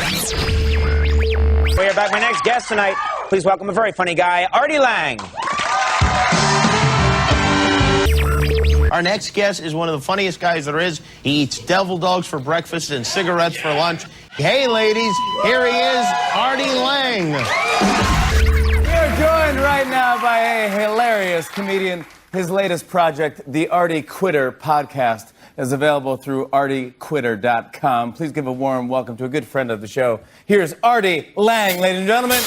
We are back. My next guest tonight, please welcome a very funny guy, Artie Lange. Our next guest is one of the funniest guys there is. He eats devil dogs for breakfast and cigarettes for lunch. Hey, ladies, here he is, Artie Lange. We're joined right now by a hilarious comedian. His latest project, the Artie Quitter podcast, is available through artiequitter.com. Please give a warm welcome to a good friend of the show. Here's Artie Lange, ladies and gentlemen.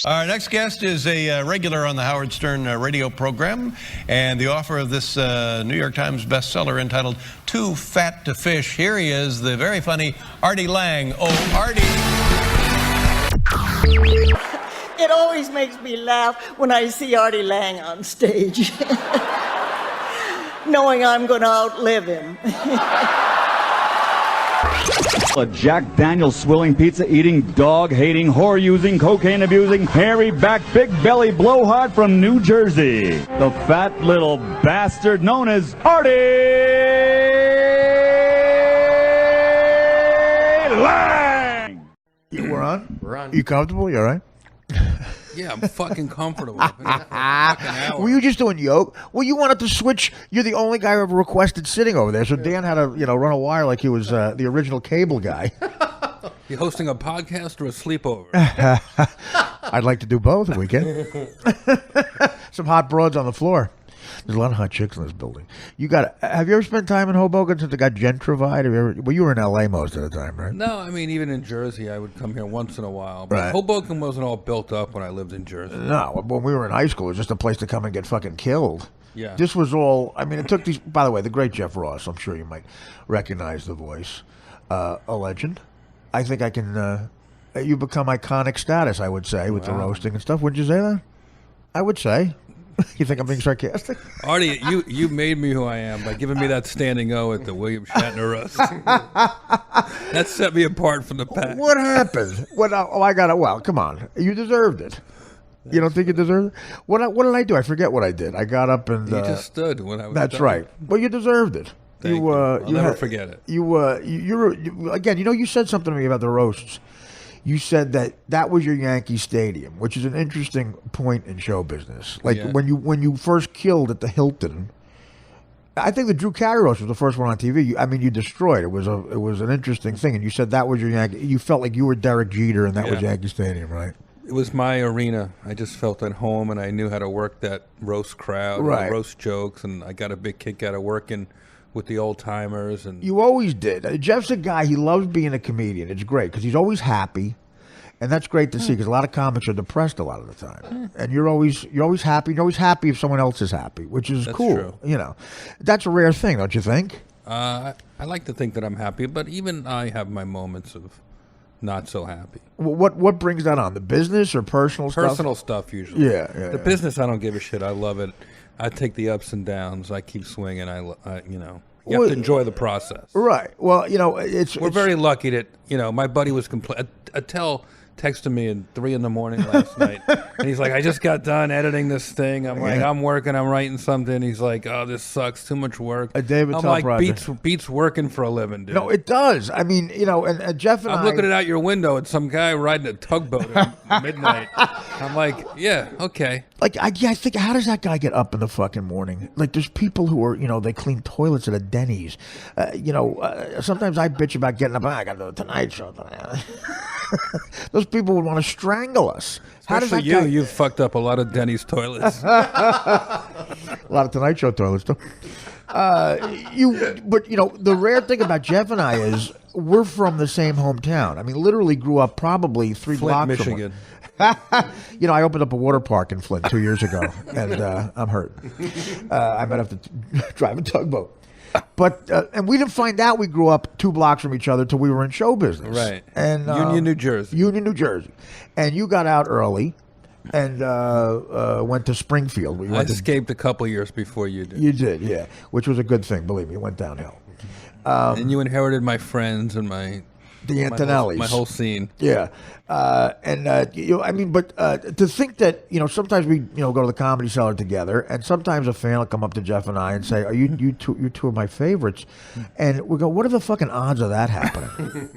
Our next guest is a regular on the Howard Stern radio program and the author of this New York Times bestseller entitled Too Fat to Fish. Here he is, the very funny Artie Lange. Oh, Artie. It always makes me laugh when I see Artie Lange on stage, knowing I'm going to outlive him. A Jack Daniels swilling, pizza-eating, dog-hating, whore-using, cocaine-abusing, hairy-back, big-belly blowhard from New Jersey. The fat little bastard known as Artie Lange! We're on? We're on. You comfortable? You all right? Yeah, I'm fucking comfortable. I've been here for a fucking hour. Were you just doing yoke? Well, you wanted to switch. You're the only guy who ever requested sitting over there. So Dan had to, run a wire like he was the original cable guy. You hosting a podcast or a sleepover? I'd like to do both if we can. Some hot broads on the floor. There's a lot of hot chicks in this building. Have you ever spent time in Hoboken since it got gentrified? You were in L.A. most of the time, right? No, I mean, even in Jersey, I would come here once in a while. But Right. Hoboken wasn't all built up when I lived in Jersey. No, when we were in high school, it was just a place to come and get fucking killed. Yeah. This was all, it took these, by the way, the great Jeff Ross, I'm sure you might recognize the voice, a legend. I think I can, you become iconic status, I would say, with the roasting and stuff. Wouldn't you say that? I would say. You think I'm being sarcastic? Artie, you made me who I am by giving me that standing O at the William Shatner roast. That set me apart from the pack. What happened? Well, come on. You deserved it. You don't think you deserved it? What did I do? I forget what I did. I got up and... You just stood when I was That's done. right. Well, you deserved it. Thank you. I'll never forget it. Again, you said something to me about the roasts. You said that was your Yankee Stadium, which is an interesting point in show business. Like when you first killed at the Hilton, I think the Drew Carey roast was the first one on TV. You destroyed it. It was an interesting thing, and you said that was your Yankee. You felt like you were Derek Jeter, and that was Yankee Stadium, right? It was my arena. I just felt at home, and I knew how to work that roast crowd, Right. and roast jokes, and I got a big kick out of working with the old timers. And You always did. Jeff's a guy, he loves being a comedian. It's great because he's always happy. And that's great to see because a lot of comics are depressed a lot of the time. And you're always happy. You're always happy if someone else is happy, which is That's cool. true. That's a rare thing, don't you think? I like to think that I'm happy, but even I have my moments of not so happy. What brings that on? The business or personal stuff? Personal stuff usually. Yeah. The business, I don't give a shit. I love it. I take the ups and downs. I keep swinging. You have to enjoy the process. Right. Well, We're very lucky that, my buddy was Attell texted me at 3 a.m. last night, and he's like, I just got done editing this thing. I'm like, I'm working, I'm writing something. He's like, oh, this sucks, too much work. A David I'm Tell like, project. beats working for a living, dude. No, it does. And Jeff and I'm looking it out your window at some guy riding a tugboat at midnight. I'm like, yeah, okay. Like, I think, how does that guy get up in the fucking morning? Like, there's people who are, they clean toilets at a Denny's. Sometimes I bitch about getting up. I got to do the Tonight Show tonight. Those people would want to strangle us. Especially you've fucked up a lot of Denny's toilets. A lot of Tonight Show toilets, too. But the rare thing about Jeff and I is we're from the same hometown. Literally grew up probably 3 blocks Michigan. from I opened up a water park in Flint 2 years ago, and I'm hurt. I might have to drive a tugboat. But and we didn't find out we grew up 2 blocks from each other till we were in show business. Right. And Union, New Jersey. Union, New Jersey. And you got out early and went to Springfield. I escaped a couple years before you did. You did, yeah. Which was a good thing, believe me. It went downhill. And you inherited my friends and my the Antonellis. My whole scene. Yeah. I mean, but to think that, sometimes we, go to the Comedy Cellar together, and sometimes a fan will come up to Jeff and I and say, "Are you're two of my favorites?" And we go, "What are the fucking odds of that happening?"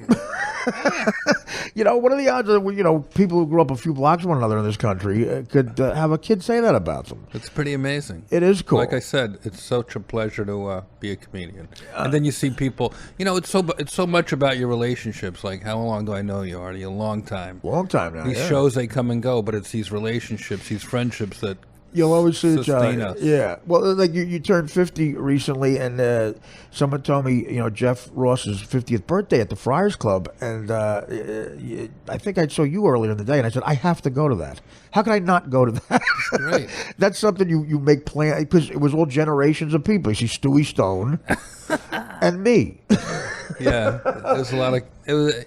What are the odds that people who grew up a few blocks from one another in this country could have a kid say that about them? It's pretty amazing. It is cool. Like I said, it's such a pleasure to be a comedian. And then you see people. It's so much about your relationships. Like, how long do I know you, Artie? A long time. Long time now. These shows, they come and go, but it's these relationships, these friendships that you'll always see each sustain other. us. Yeah. Well, like you turned 50 recently, and someone told me, Jeff Ross's 50th birthday at the Friars Club, and I think I saw you earlier in the day, and I said, I have to go to that. How could I not go to that? Great. That's something you make plan, because it was all generations of people. You see Stewie Stone and me. Yeah. There's a lot of... It was,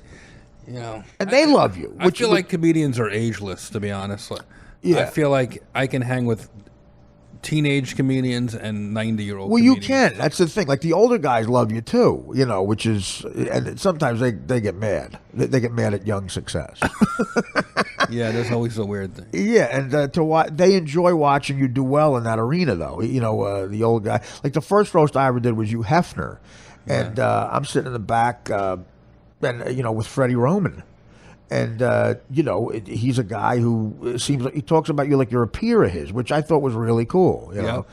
and they love you. I feel like comedians are ageless, to be honest. Yeah. I feel like I can hang with teenage comedians and 90-year-old Well, comedians. you can. That's the thing. Like, the older guys love you, too, which is... And sometimes they get mad. They get mad at young success. Yeah, there's always a weird thing. Yeah, and they enjoy watching you do well in that arena, though. The old guy. Like, the first roast I ever did was Hugh Hefner. And I'm sitting in the back... with Freddie Roman. And, he's a guy who seems like he talks about you like you're a peer of his, which I thought was really cool. Yeah.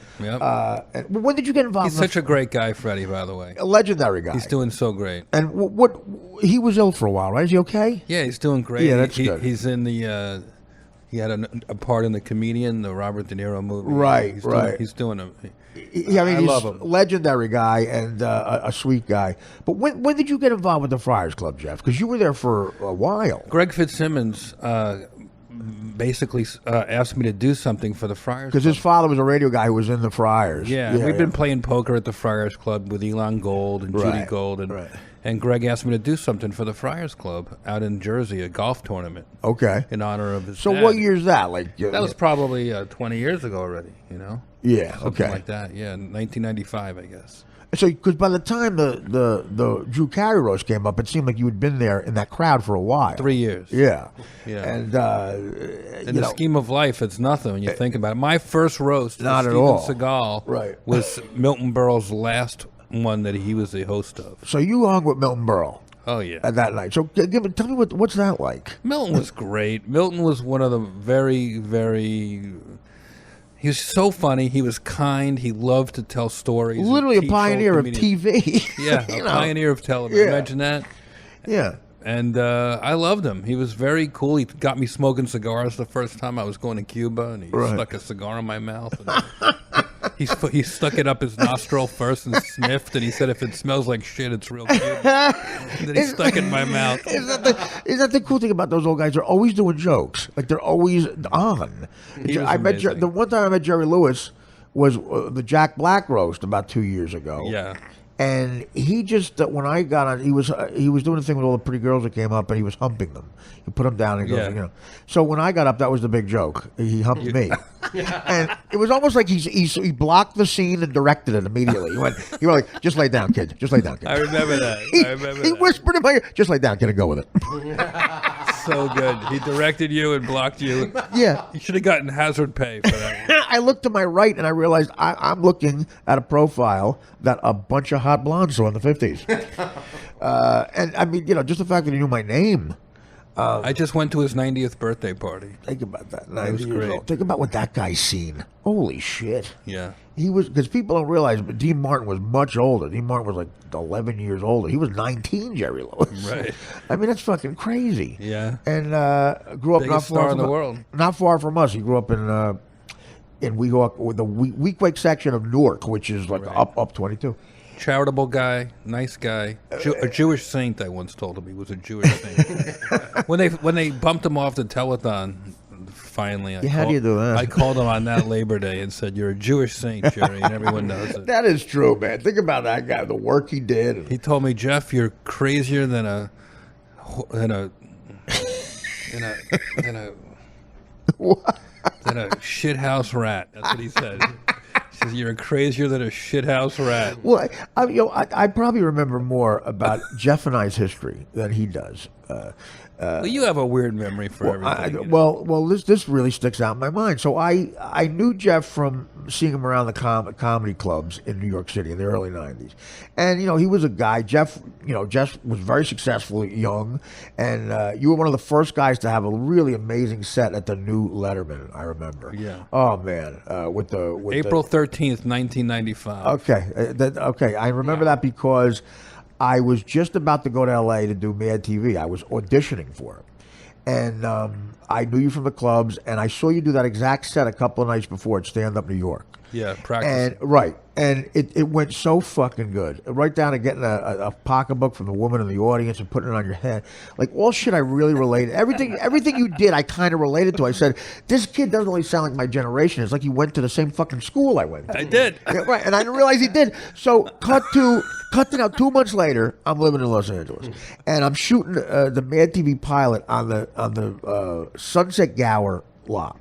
And when did you get involved? He's such a great guy, Freddie, by the way. A legendary guy. He's doing so great. And he was ill for a while, right? Is he okay? Yeah, he's doing great. Yeah, that's good. He's in the... he had a part in The Comedian, the Robert De Niro movie. Right, right. He's doing a... I mean, he's love him. A legendary guy and a sweet guy. But when did you get involved with the Friars Club, Jeff? Because you were there for a while. Greg Fitzsimmons basically asked me to do something for the Friars Club. Because his father was a radio guy who was in the Friars. Yeah, we've been playing poker at the Friars Club with Elon Gold and Judy Gold. And Greg asked me to do something for the Friars Club out in Jersey, a golf tournament. Okay. In honor of his So dad. what year is that? That was probably 20 years ago already, Yeah, Something like that, 1995, I guess. So, because by the time the Drew Carey roast came up, it seemed like you had been there in that crowd for a while. 3 years. Yeah. Yeah. And, in the scheme of life, it's nothing when you think about it. My first roast with Not at Steven all. Seagal was Milton Berle's last one that he was the host of. So you hung with Milton Berle. Oh, yeah. At that night. So tell me what's that like? Milton was great. Milton was one of the very, very... He was so funny. He was kind. He loved to tell stories. Literally a pioneer of TV. Yeah, a pioneer of television. Imagine that. Yeah. And I loved him. He was very cool. He got me smoking cigars the first time I was going to Cuba, and he stuck a cigar in my mouth. And he stuck it up his nostril first and sniffed, and he said, if it smells like shit, it's real Cuban. And then he stuck it in my mouth. Is that the cool thing about those old guys? They're always doing jokes. Like, they're always on. I met the one time I met Jerry Lewis was the Jack Black roast about 2 years ago. Yeah. And he just, when I got on, he was doing a thing with all the pretty girls that came up, and he was humping them. He put them down and goes, So when I got up, that was the big joke. He humped me, and it was almost like he blocked the scene and directed it immediately. He went like, just lay down, kid. Just lay down, kid. I remember that. He whispered in my ear, just lay down, kid, and go with it. So good. He directed you and blocked you. Yeah. You should have gotten hazard pay for that one. I looked to my right and I realized I'm looking at a profile that a bunch of hot blondes saw in the 50s. And I mean, just the fact that he knew my name. I just went to his 90th birthday party. Think about that. It was great. Think about what that guy's seen. Holy shit. Yeah. He was, because people don't realize, but Dean Martin was much older. Dean Martin was like 11 years older. He was 19, Jerry Lewis. Right. I mean, that's fucking crazy. Yeah. And grew up Biggest not far star from in the world. Not far from us. He grew up in Weehawken, with the Weequahic section of Newark, which is like up 22. Charitable guy, nice guy, a Jewish saint. I once told him he was a Jewish saint. when they bumped him off the telethon, finally, how do you do that? I called him on that Labor Day and said, "You're a Jewish saint, Jerry," and everyone knows it. That is true, man. Think about that guy, the work he did. He told me, "Jeff, you're crazier than a shithouse rat." That's what he said. You're crazier than a shithouse rat. Well, I probably remember more about Jeff and I's history than he does. Well, you have a weird memory for everything. Well, this really sticks out in my mind. So I knew Jeff from seeing him around the comedy clubs in New York City in the early '90s, and he was a guy. Jeff was very successful young, and you were one of the first guys to have a really amazing set at the new Letterman. I remember. Yeah. Oh man, with April 13th, 1995. Okay, I remember that because I was just about to go to L.A. to do Mad TV. I was auditioning for it. And I knew you from the clubs, and I saw you do that exact set a couple of nights before at Stand Up New York. Yeah, practice. And it went so fucking good. Right down to getting a pocketbook from the woman in the audience and putting it on your head. Like, all shit I really related. Everything you did, I kind of related to. I said, this kid doesn't really sound like my generation. It's like he went to the same fucking school I went to. I did. Yeah, right, and I didn't realize he did. So, cut to now 2 months later, I'm living in Los Angeles. And I'm shooting the Mad TV pilot on the Sunset Gower lot.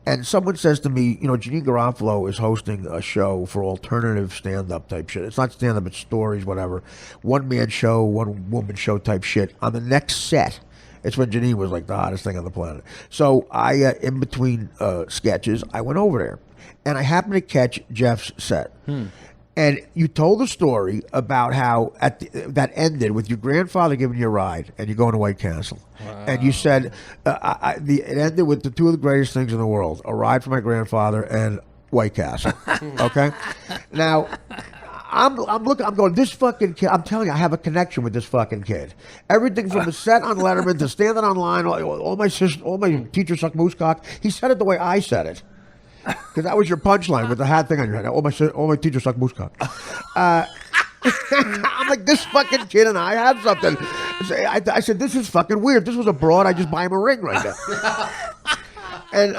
And someone says to me, Janine Garofalo is hosting a show for alternative stand-up type shit. It's not stand-up, it's stories, whatever. One-man show, one-woman show type shit. On the next set, it's when Janine was like the hottest thing on the planet. So I, in between sketches, I went over there. And I happened to catch Jeff's set. And you told a story about how that ended with your grandfather giving you a ride, and you're going to White Castle. Wow. And you said it ended with the two of the greatest things in the world: a ride for my grandfather and White Castle. Okay. Now, I'm going, this fucking kid. I'm telling you, I have a connection with this fucking kid. Everything from the set on Letterman to standing online, all my teachers suck moose cock. He said it the way I said it. Because that was your punchline with the hat thing on your head. All my teachers suck moose cock. I'm like, this fucking kid and I have something. I said, this is fucking weird. This was a broad. I just buy him a ring right now. And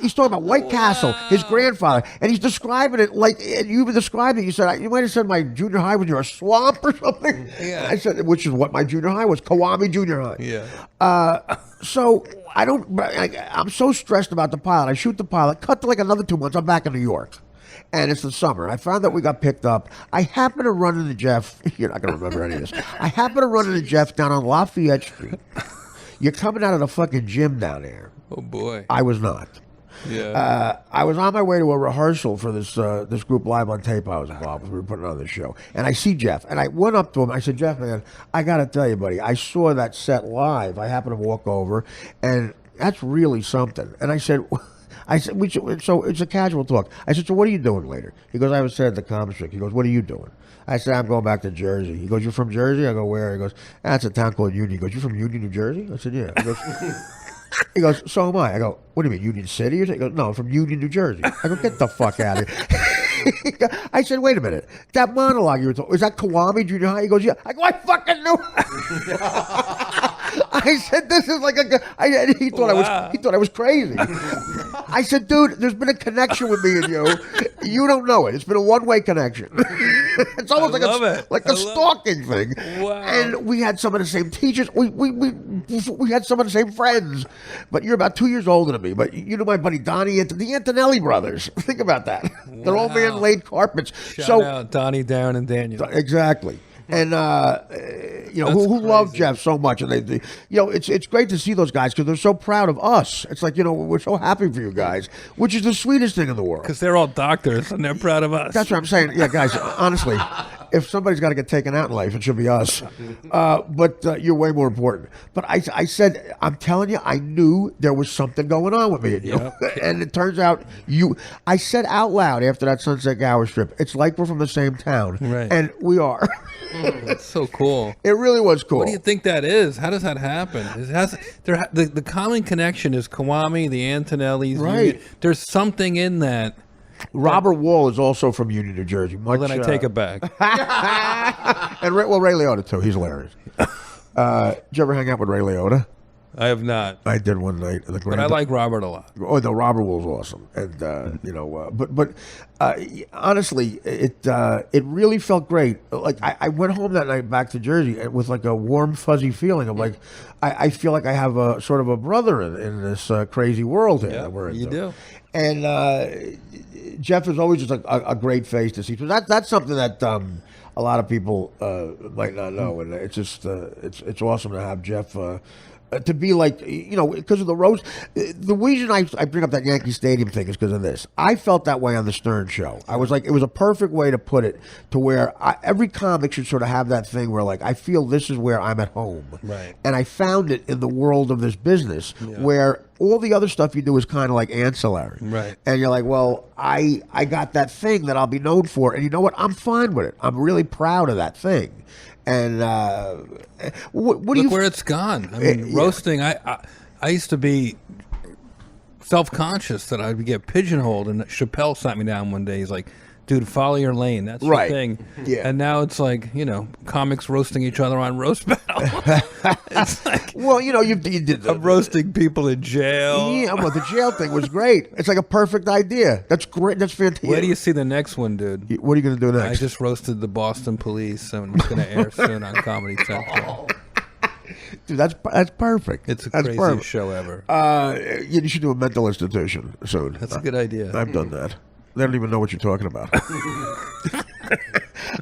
he's talking about White Castle, his grandfather, and he's describing it like you were describing it. You said, you might have said my junior high was near a swamp or something. Yeah. I said, which is what my junior high was, Kawami Junior High. Yeah. So I'm so stressed about the pilot. I shoot the pilot, cut to like another 2 months. I'm back in New York. And it's the summer. I found that we got picked up. I happen to run into Jeff. You're not going to remember any of this. I happen to run into Jeff down on Lafayette Street. You're coming out of the fucking gym down there. Oh, boy. I was not. Yeah. I was on my way to a rehearsal for this group Live on Tape I was involved with. We were putting on this show. And I see Jeff. And I went up to him. I said, Jeff, man, I got to tell you, buddy, I saw that set live. I happened to walk over. And that's really something. And I said, so it's a casual talk. I said, so what are you doing later? He goes, I have a set at the Comic Strip. He goes, what are you doing? I said, I'm going back to Jersey. He goes, you're from Jersey? I go, where? He goes, that's a town called Union. He goes, you're from Union, New Jersey? I said, yeah. He goes, so am I. I go, what do you mean, Union City? He goes, no, I'm from Union, New Jersey. I go, get the fuck out of here. I said, wait a minute. That monologue you were talking, is that Kawami Junior High? He goes, yeah. I go, I fucking knew. I said, this is like he thought I was crazy. I said, dude, there's been a connection with me and you. You don't know it. It's been a one-way connection. It's almost like a stalking thing. Wow. And we had some of the same teachers. We had some of the same friends. But you're about 2 years older than me. But you know my buddy Donnie, the Antonelli brothers. Think about that. Wow. Their old man laid carpets. Shout out Donnie, Darren, and Daniel. Exactly. And who love Jeff so much, and they it's great to see those guys because they're so proud of us. It's like we're so happy for you guys, which is the sweetest thing in the world. Because they're all doctors and they're proud of us. That's what I'm saying. Yeah, guys. Honestly, if somebody's got to get taken out in life, it should be us. But you're way more important. But I said, I'm telling you, I knew there was something going on with me and you. Yep. And it turns out I said out loud after that Sunset Gower strip, it's like we're from the same town. Right. And we are. That's so cool. It really was cool. What do you think that is? How does that happen? The common connection is Kawami, the Antonellis. Right. There's something in that. Robert Wall is also from Union, New Jersey. Well, then I take it back. And Ray Liotta, too. He's hilarious. Did you ever hang out with Ray Liotta? I have not. I did one night. But I like Robert a lot. Oh, no, Robert was awesome, and honestly, it really felt great. Like I went home that night back to Jersey with like a warm, fuzzy feeling of like I feel like I have a sort of a brother in this crazy world here that we're into. You do. And Jeff is always just a great face to see. So that's something that a lot of people might not know, and it's just it's awesome to have Jeff. To be like, because of the roast. The reason I bring up that Yankee Stadium thing is because of this. I felt that way on the Stern Show. I was like, it was a perfect way to put it, to where every comic should sort of have that thing where, like, I feel this is where I'm at home. Right. And I found it in the world of this business where all the other stuff you do is kind of like ancillary. Right. And you're like, well, I got that thing that I'll be known for. And you know what? I'm fine with it. I'm really proud of that thing. And what do you... Look where it's gone. I mean, roasting, I used to be self-conscious that I'd get pigeonholed, and Chappelle sat me down one day. He's like, dude, follow your lane. That's your thing. Yeah. And now it's like, comics roasting each other on roast battle. It's like, well, you did I'm roasting people in jail. Yeah, well, the jail thing was great. It's like a perfect idea. That's great. That's fantastic. Where do you see the next one, dude? What are you going to do next? I just roasted the Boston Police, and it's going to air soon on Comedy Central. Dude, that's perfect. It's the that's craziest perfect. show ever. You should do a mental institution soon. That's a good idea. I've done that. They don't even know what you're talking about.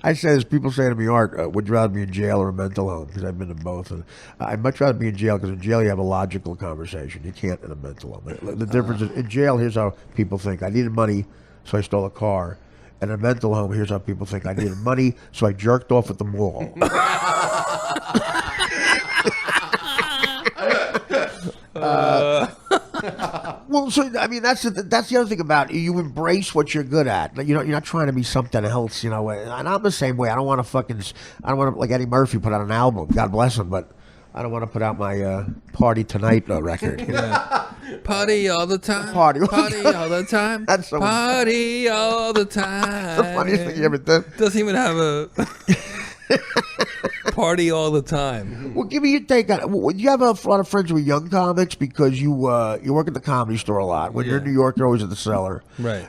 I say this, people say to me, Art, would you rather be in jail or a mental home? Because I've been in both. And I'd much rather be in jail, because in jail you have a logical conversation. You can't in a mental home. The difference is, in jail, here's how people think. I needed money, so I stole a car. And in a mental home, here's how people think. I needed money, so I jerked off at the mall. Well, so I mean, that's the other thing about it. You embrace what you're good at. You're not trying to be something else, And I'm the same way. I don't want to like Eddie Murphy put out an album. God bless him, but I don't want to put out my Party Tonight record. Party all the time. Party all the time. That's so Party all the time. the funniest thing you ever did. Doesn't even have a party all the time. Well, give me your take on it. You have a lot of friends with young comics because you work at the Comedy Store a lot. When you're in New York, you're always at the Cellar. Right.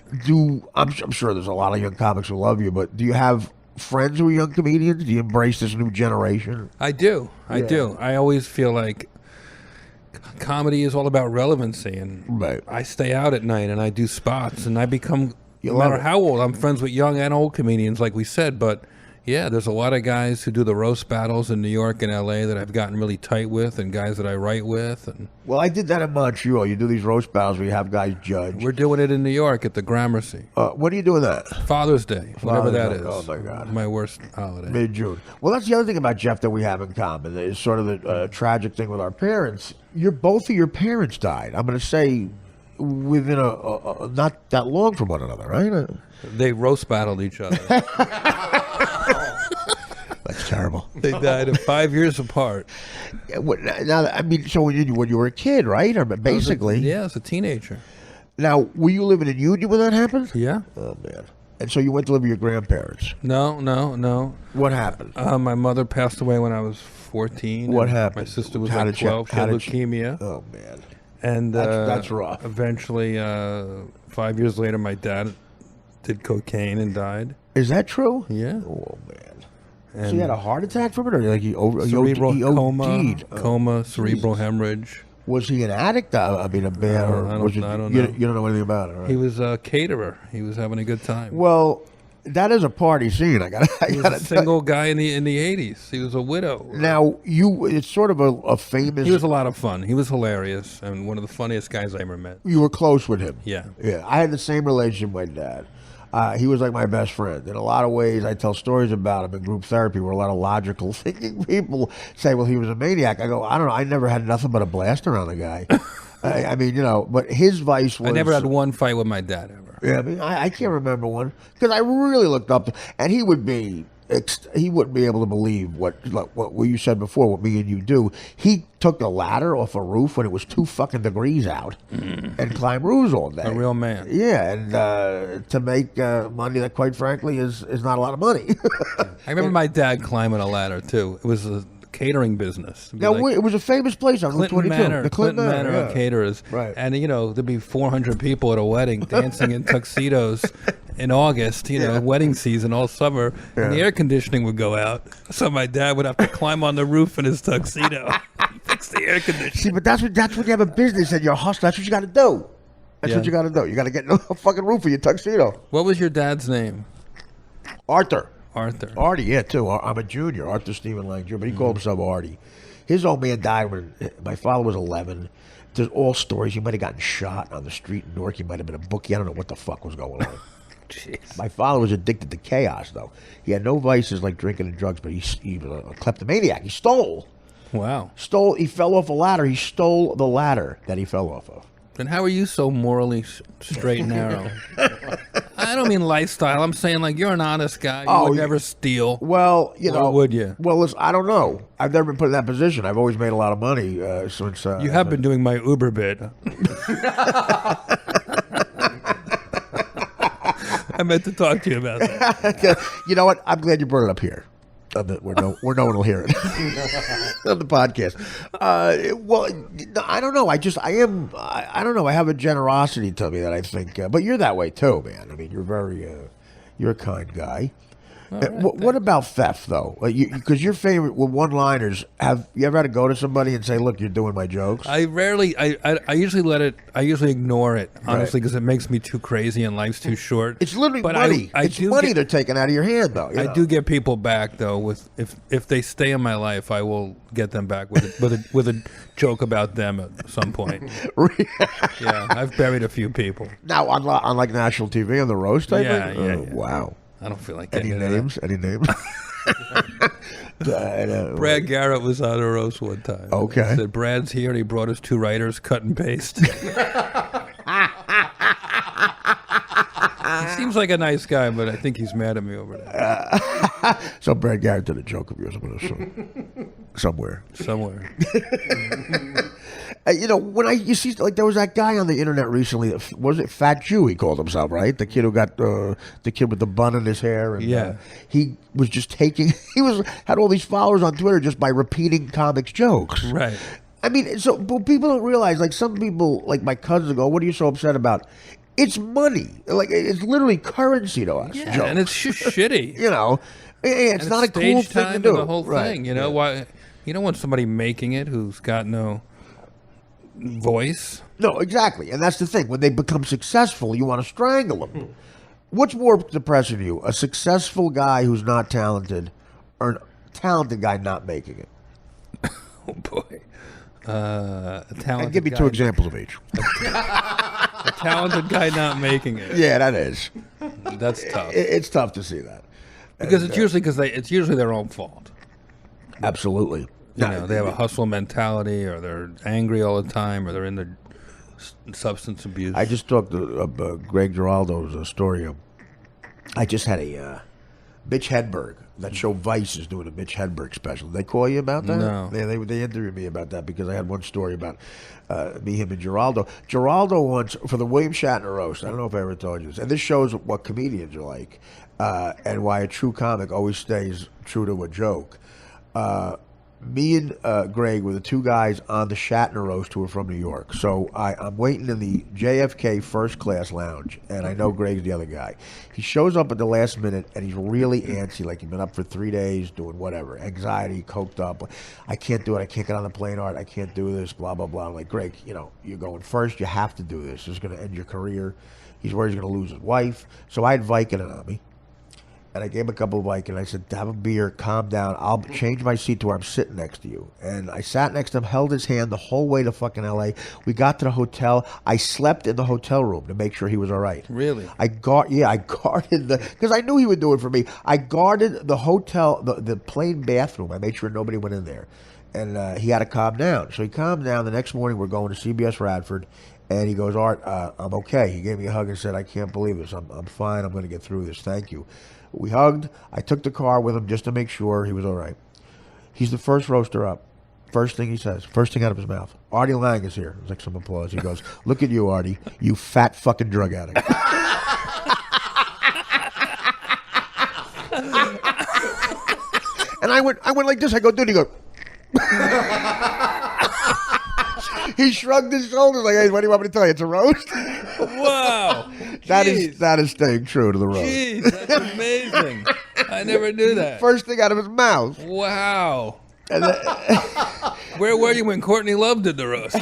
I'm sure there's a lot of young comics who love you, but do you have friends who are young comedians? Do you embrace this new generation? I do. I do. I always feel like comedy is all about relevancy, and I stay out at night and I do spots, and I become, no matter how old, I'm friends with young and old comedians, like we said, but yeah, there's a lot of guys who do the roast battles in New York and L.A. that I've gotten really tight with, and guys that I write with. And well, I did that in Montreal. You do these roast battles where you have guys judge. We're doing it in New York at the Gramercy. When are you doing that? Father's Day, whatever that is. Oh, my God. My worst holiday. Mid-June. Well, that's the other thing about Jeff that we have in common. Is sort of the tragic thing with our parents. Both of your parents died. I'm going to say within a not that long from one another, right? They roast battled each other. That's terrible. They died at 5 years apart. Now, I mean, so when you were a kid, right? Or basically. As a teenager. Now, were you living in Union when that happened? Yeah. Oh, man. And so you went to live with your grandparents? No. What happened? My mother passed away when I was 14. What happened? My sister was like 12. She had leukemia. Oh, man. And that's rough. Eventually, 5 years later, my dad did cocaine and died. Is that true? Yeah. Oh, man. And so you had a heart attack from it, or like he cerebral OD'd? Coma, cerebral hemorrhage. Was he an addict? I mean, a bad. I don't know. You don't know anything about it, right? He was a caterer. He was having a good time. Well, that is a party scene. He was a single guy in the 80s. He was a widow. Now it's sort of a famous. He was a lot of fun. He was hilarious and one of the funniest guys I ever met. You were close with him. Yeah. I had the same relationship with my dad. He was like my best friend. In a lot of ways, I tell stories about him in group therapy where a lot of logical thinking people say, well, he was a maniac. I go, I don't know. I never had nothing but a blast around the guy. I mean, but his vice was... I never had one fight with my dad ever. Yeah, I mean, I can't remember one. Because I really looked up to... And he wouldn't be able to believe what you said before, what me and you do. He took a ladder off a roof when it was 2 fucking degrees out and climbed roofs all day. A real man. Yeah, and to make money that, quite frankly, is not a lot of money. I remember my dad climbing a ladder, too. It was catering business. It'd be Now, like it was a famous place on Route Clinton 22. Manor, The Clinton Manor, of caterers. Right. And, there'd be 400 people at a wedding dancing in tuxedos in August, wedding season all summer. And the air conditioning would go out. So my dad would have to climb on the roof in his tuxedo. Fix the air conditioning. See, but that's when you have a business and you're a hustler. That's what you got to do. That's what you got to do. You got to get a fucking roof for your tuxedo. What was your dad's name? Arthur. Artie, yeah, too. I'm a junior. Arthur Stephen Lange, but he called himself Artie. His old man died when my father was 11. There's all stories. He might have gotten shot on the street in Newark. He might have been a bookie. I don't know what the fuck was going on. Jeez. My father was addicted to chaos, though. He had no vices like drinking and drugs, but he was a kleptomaniac. He stole. Wow. He fell off a ladder. He stole the ladder that he fell off of. Then how are you so morally straight and narrow? I don't mean lifestyle. I'm saying like you're an honest guy. You would never steal. Well, Or would you? Well, listen, I don't know. I've never been put in that position. I've always made a lot of money since. You have been doing my Uber bit. I meant to talk to you about that. You know what? I'm glad you brought it up here. Where no one will hear it on the podcast. Well, I don't know. I don't know. I have a generosity to me that I think. But you're that way too, man. I mean, you're a kind guy. What about theft, though? Because you're favorite with one-liners. Have you ever had to go to somebody and say, "Look, you're doing my jokes"? I rarely. I usually let it. I usually ignore it, honestly, because it makes me too crazy and life's too short. It's literally money. It's money they're taking out of your hand, though. I do get people back, though. If they stay in my life, I will get them back with a joke about them at some point. Yeah, I've buried a few people. Now on like national TV on the roast type. Yeah. Wow. I don't feel like Any names? Any names? Brad Garrett was on a roast one time. Okay. He said, Brad's here and he brought us two writers, cut and paste. He seems like a nice guy, but I think he's mad at me over that. So Brad Garrett did a joke of yours, I'm going to assume. Somewhere. You see, like there was that guy on the internet recently. Was it Fat Jew? He called himself, right? The kid who got the kid with the bun in his hair. And, he was just taking. Had all these followers on Twitter just by repeating comics jokes. Right. I mean, but people don't realize. Like some people, like my cousins, go, "What are you so upset about?" It's money. Like it's literally currency to us. Yeah, jokes. and it's just shitty. It's not a cool thing to do. The whole thing, why? You don't want somebody making it who's got no voice. No, exactly. And that's the thing. When they become successful, you want to strangle them. What's more depressing to you? A successful guy who's not talented or a talented guy not making it? Oh, boy. A talented and give me guy, two examples of each. A talented guy not making it. Yeah, that is. That's tough. It's tough to see that. Because it's usually their own fault. Absolutely. They have a hustle mentality, or they're angry all the time, or they're in the substance abuse. I just talked to Greg Giraldo's story. I just had a Mitch Hedberg. That show Vice is doing a Mitch Hedberg special. Did they call you about that? No. Yeah, they interviewed me about that because I had one story about me, him, and Giraldo. Giraldo once, for the William Shatner roast, I don't know if I ever told you this, and this shows what comedians are like and why a true comic always stays true to a joke. Me and Greg were the two guys on the Shatner roast who were from New York. So I'm waiting in the JFK first class lounge, and I know Greg's the other guy. He shows up at the last minute, and he's really antsy, like he's been up for 3 days doing whatever, anxiety, coked up. I can't do it. I can't get on the plane, Art. I can't do this, blah, blah, blah. I'm like, Greg, you're going first. You have to do this. This is going to end your career. He's worried he's going to lose his wife. So I had Vicodin on me. And I gave him a couple of Vicodin. I said, have a beer, calm down. I'll change my seat to where I'm sitting next to you. And I sat next to him, held his hand the whole way to fucking L.A. We got to the hotel. I slept in the hotel room to make sure he was all right. Really? I guarded because I knew he would do it for me. I guarded the hotel, the plane bathroom. I made sure nobody went in there. And he had to calm down. So he calmed down. The next morning, we're going to CBS Radford. And he goes, Art, I'm okay. He gave me a hug and said, I can't believe this. I'm fine. I'm going to get through this. Thank you. We hugged. I took the car with him just to make sure he was all right. He's the first roaster up. First thing he says, first thing out of his mouth, Artie Lange is here. There's like some applause. He goes, look at you, Artie, you fat fucking drug addict. And I went like this. I go, dude. He goes, He shrugged his shoulders like, hey, what do you want me to tell you? It's a roast? Wow. That is staying true to the roast. Jeez, that's amazing. I never knew that. First thing out of his mouth. Wow. And then, Where were you when Courtney Love did the roast?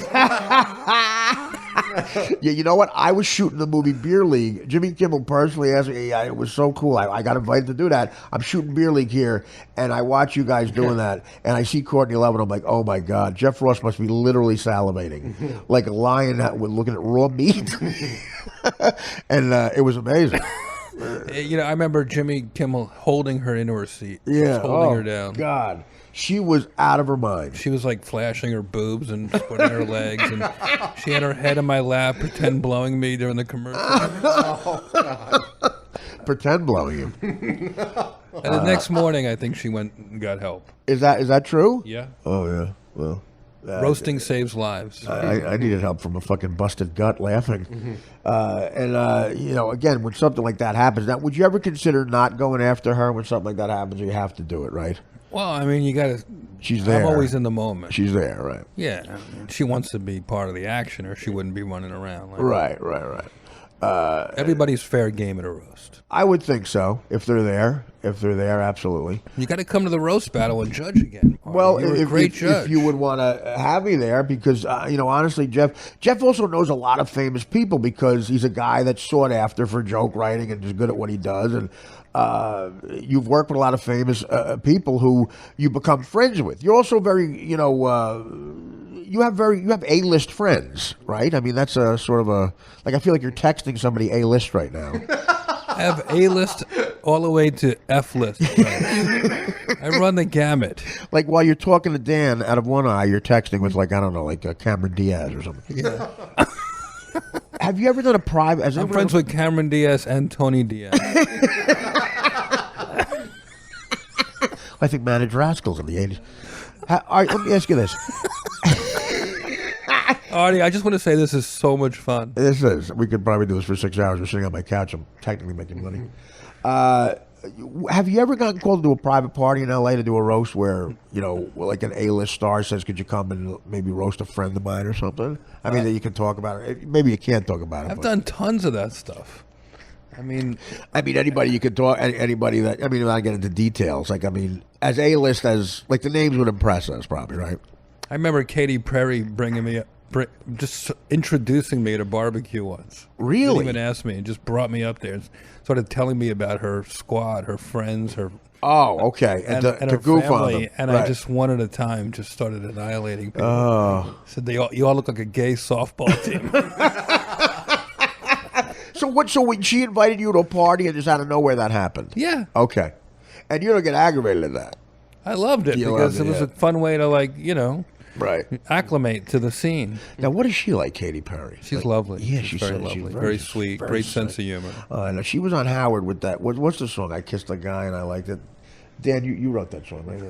yeah, you know what? I was shooting the movie Beer League. Jimmy Kimmel personally asked me, it was so cool. I got invited to do that. I'm shooting Beer League here, and I watch you guys doing that, and I see Courtney Love, and I'm like, oh my God, Jeff Ross must be literally salivating. Like a lion that was looking at raw meat. And it was amazing. You know, I remember Jimmy Kimmel holding her into her seat. Yeah. Just holding her down. God. She was out of her mind. She was like flashing her boobs and spreading her legs, and she had her head in my lap, pretend blowing me during the commercial. Pretend blowing him. And the next morning, I think she went and got help. Is that true? Yeah. Oh yeah. Well, Roasting saves lives. I needed help from a fucking busted gut laughing. And you know, again, when something like that happens, now would you ever consider not going after her when something like that happens? You have to do it, right? Well, I mean, you got to. She's there. I'm always in the moment. She's there, right? Yeah, I mean, she wants to be part of the action, or she wouldn't be running around. Like Right. Everybody's fair game at a roast. I would think so. If they're there, absolutely. You got to come to the roast battle and judge again. Artie. Well, You're a great judge. if you would want to have me there, because you know, honestly, Jeff also knows a lot of famous people because he's a guy that's sought after for joke writing and is good at what he does. And you've worked with a lot of famous people who you become friends with. You're also very, you know, you have A-list friends, right? I mean, that's a sort of a like. I feel like you're texting somebody A-list right now. I have A-list all the way to F-list. I run the gamut. Like while you're talking to Dan, out of one eye, you're texting with like, I don't know, like Cameron Diaz or something. Yeah. Have you ever done a private? I'm friends with Cameron Diaz and Tony Diaz. I think Managed Rascals in the 80s. All right, let me ask you this. Artie, I just want to say this is so much fun. This is. We could probably do this for 6 hours. We're sitting on my couch. I'm technically making money. Have you ever gotten called to a private party in L.A. to do a roast where, you know, like an A-list star says, could you come and maybe roast a friend of mine or something? I mean, that you can talk about it. Maybe you can't talk about it. I've done tons of that stuff. I mean, anybody you could talk, anybody that, I mean, without getting into details, like, I mean, as A-list as, like, the names would impress us probably, right? I remember Katy Perry bringing me up. Just introducing me at a barbecue once. Really? Didn't even ask me, and just brought me up there and started telling me about her squad, her friends, her. Oh, okay. And to her goof family, on them. and Right. I just one at a time just started annihilating people. Oh. Said you all look like a gay softball team. So when she invited you to a party and just out of nowhere that happened? Yeah. Okay. And you don't get aggravated at that? I loved it You because loved it it, was yeah. a fun way to, like, you know, Right. acclimate to the scene. Now, what is she like, Katy Perry? She's Like, lovely. Yeah, she's she's very so- lovely, she's very sweet, very great sweet. sense of humor. No, she was on Howard with that. What's the song? I Kissed a Guy and I Liked It. Dan, you wrote that song, right?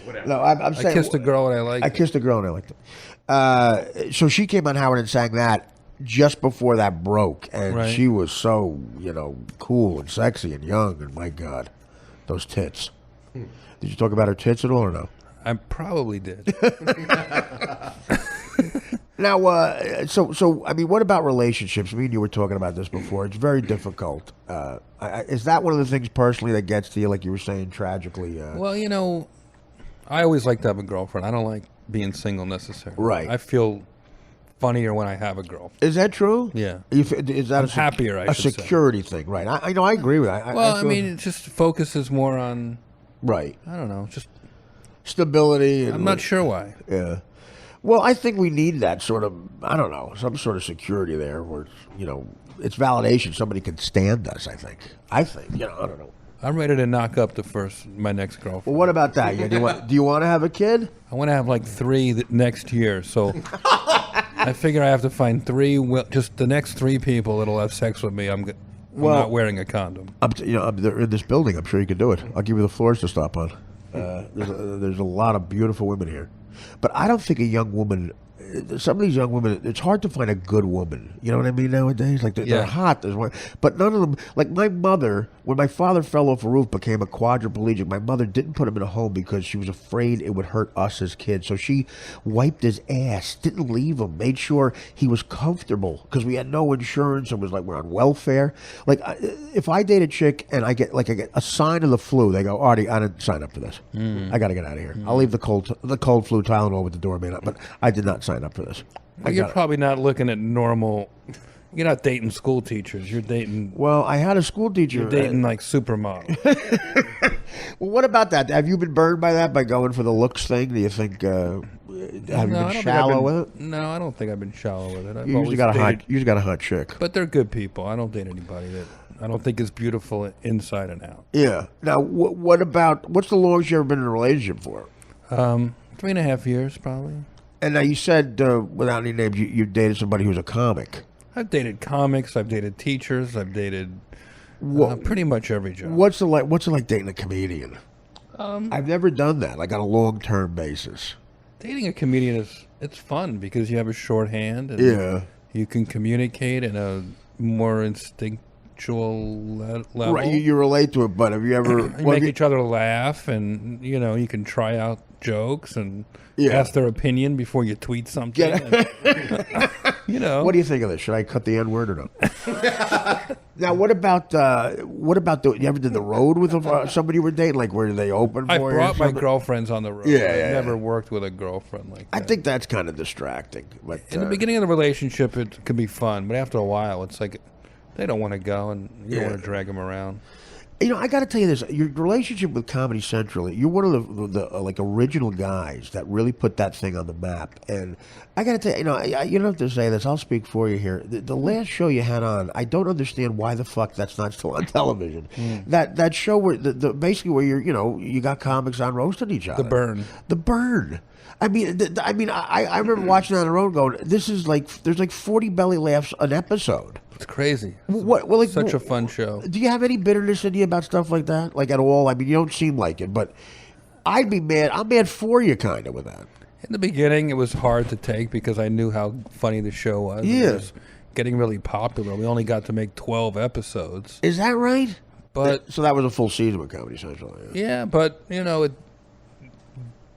Whatever. No, I'm saying I kissed a girl and I liked I it. Kissed a Girl and I Liked It. So she came on Howard and sang that just before that broke, and Right. she was so, you know, cool and sexy and young, and my God, those tits. Did you talk about her tits at all or no? I probably did. Now, so I mean, what about relationships? Me and you were talking about this before. It's very difficult. Is that one of the things personally that gets to you, like you were saying, tragically? Well, you know, I always like to have a girlfriend. I don't like being single necessarily. Right. I feel funnier when I have a girl. Is that true? Yeah. Is that I'm happier, I a should say. security thing, right? I know. I agree with that. Well, I feel- mean, it just focuses more on, right, I don't know, just, stability. And I'm not sure why. Yeah. Well, I think we need that sort of, I don't know, some sort of security there where, you know, it's validation. Somebody can stand us, I think. I don't know. I'm ready to knock up my next girlfriend. Well, what about that? Yeah, do you want to have a kid? I want to have like 3 next year, so I figure I have to find 3, just the next 3 people that'll have sex with me. I'm not wearing a condom. They're in this building. I'm sure you could do it. I'll give you the floors to stop on. There's a lot of beautiful women here. But I don't think a young woman some of these young women, it's hard to find a good woman. You know what I mean nowadays? Like they're hot, but none of them. Like my mother, when my father fell off a roof, became a quadriplegic. My mother didn't put him in a home because she was afraid it would hurt us as kids. So she wiped his ass, didn't leave him, made sure he was comfortable because we had no insurance and was like we're on welfare. Like if I date a chick and I get a sign of the flu, they go, Artie, I didn't sign up for this. I got to get out of here. I'll leave the cold flu Tylenol with the doorman, but I did not sign up for this. You're probably not looking at normal. You're not dating school teachers. You're dating. Well, I had a school teacher. You're dating like supermodel. Well, what about that? Have you been burned by that by going for the looks thing? Do you think? Have you been shallow with it? No, I don't think I've been shallow with it. You usually got a hot chick. But they're good people. I don't date anybody that I don't think is beautiful inside and out. Yeah. Now, what's the longest you ever been in a relationship for? 3.5 years, probably. And now you said, without any names, you dated somebody who's a comic. I've dated comics. I've dated teachers. I've dated pretty much every job. What's it like dating a comedian? I've never done that, like on a long-term basis. Dating a comedian it's fun because you have a shorthand and you can communicate in a more instinctual level. Right, you relate to it, but have you ever... make each other laugh and, you can try out jokes and ask their opinion before you tweet something. What do you think of this? Should I cut the N-word or not? Now, what about you ever did the road with somebody you were dating? Like, where did they open for you? I brought my girlfriends on the road. I never worked with a girlfriend like that. I think that's kind of distracting. But in the beginning of the relationship, it could be fun, but after a while, it's like they don't want to go, and you don't want to drag them around. I got to tell you this: your relationship with Comedy Central, you're one of the like original guys that really put that thing on the map. And I got to tell you, you don't have to say this. I'll speak for you here. The last show you had on, I don't understand why the fuck that's not still on television. That show where basically where you got comics on roasting each other. The burn. I remember watching that on the road, going, "This is like there's like 40 belly laughs an episode." It's crazy. Such a fun show. Do you have any bitterness in you about stuff like that? Like at all? I mean, you don't seem like it, but I'd be mad. I'm mad for you, kind of, with that. In the beginning, it was hard to take because I knew how funny the show was. Yeah. It was getting really popular. We only got to make 12 episodes. Is that right? But so that was a full season with Comedy Central. Yeah, but, it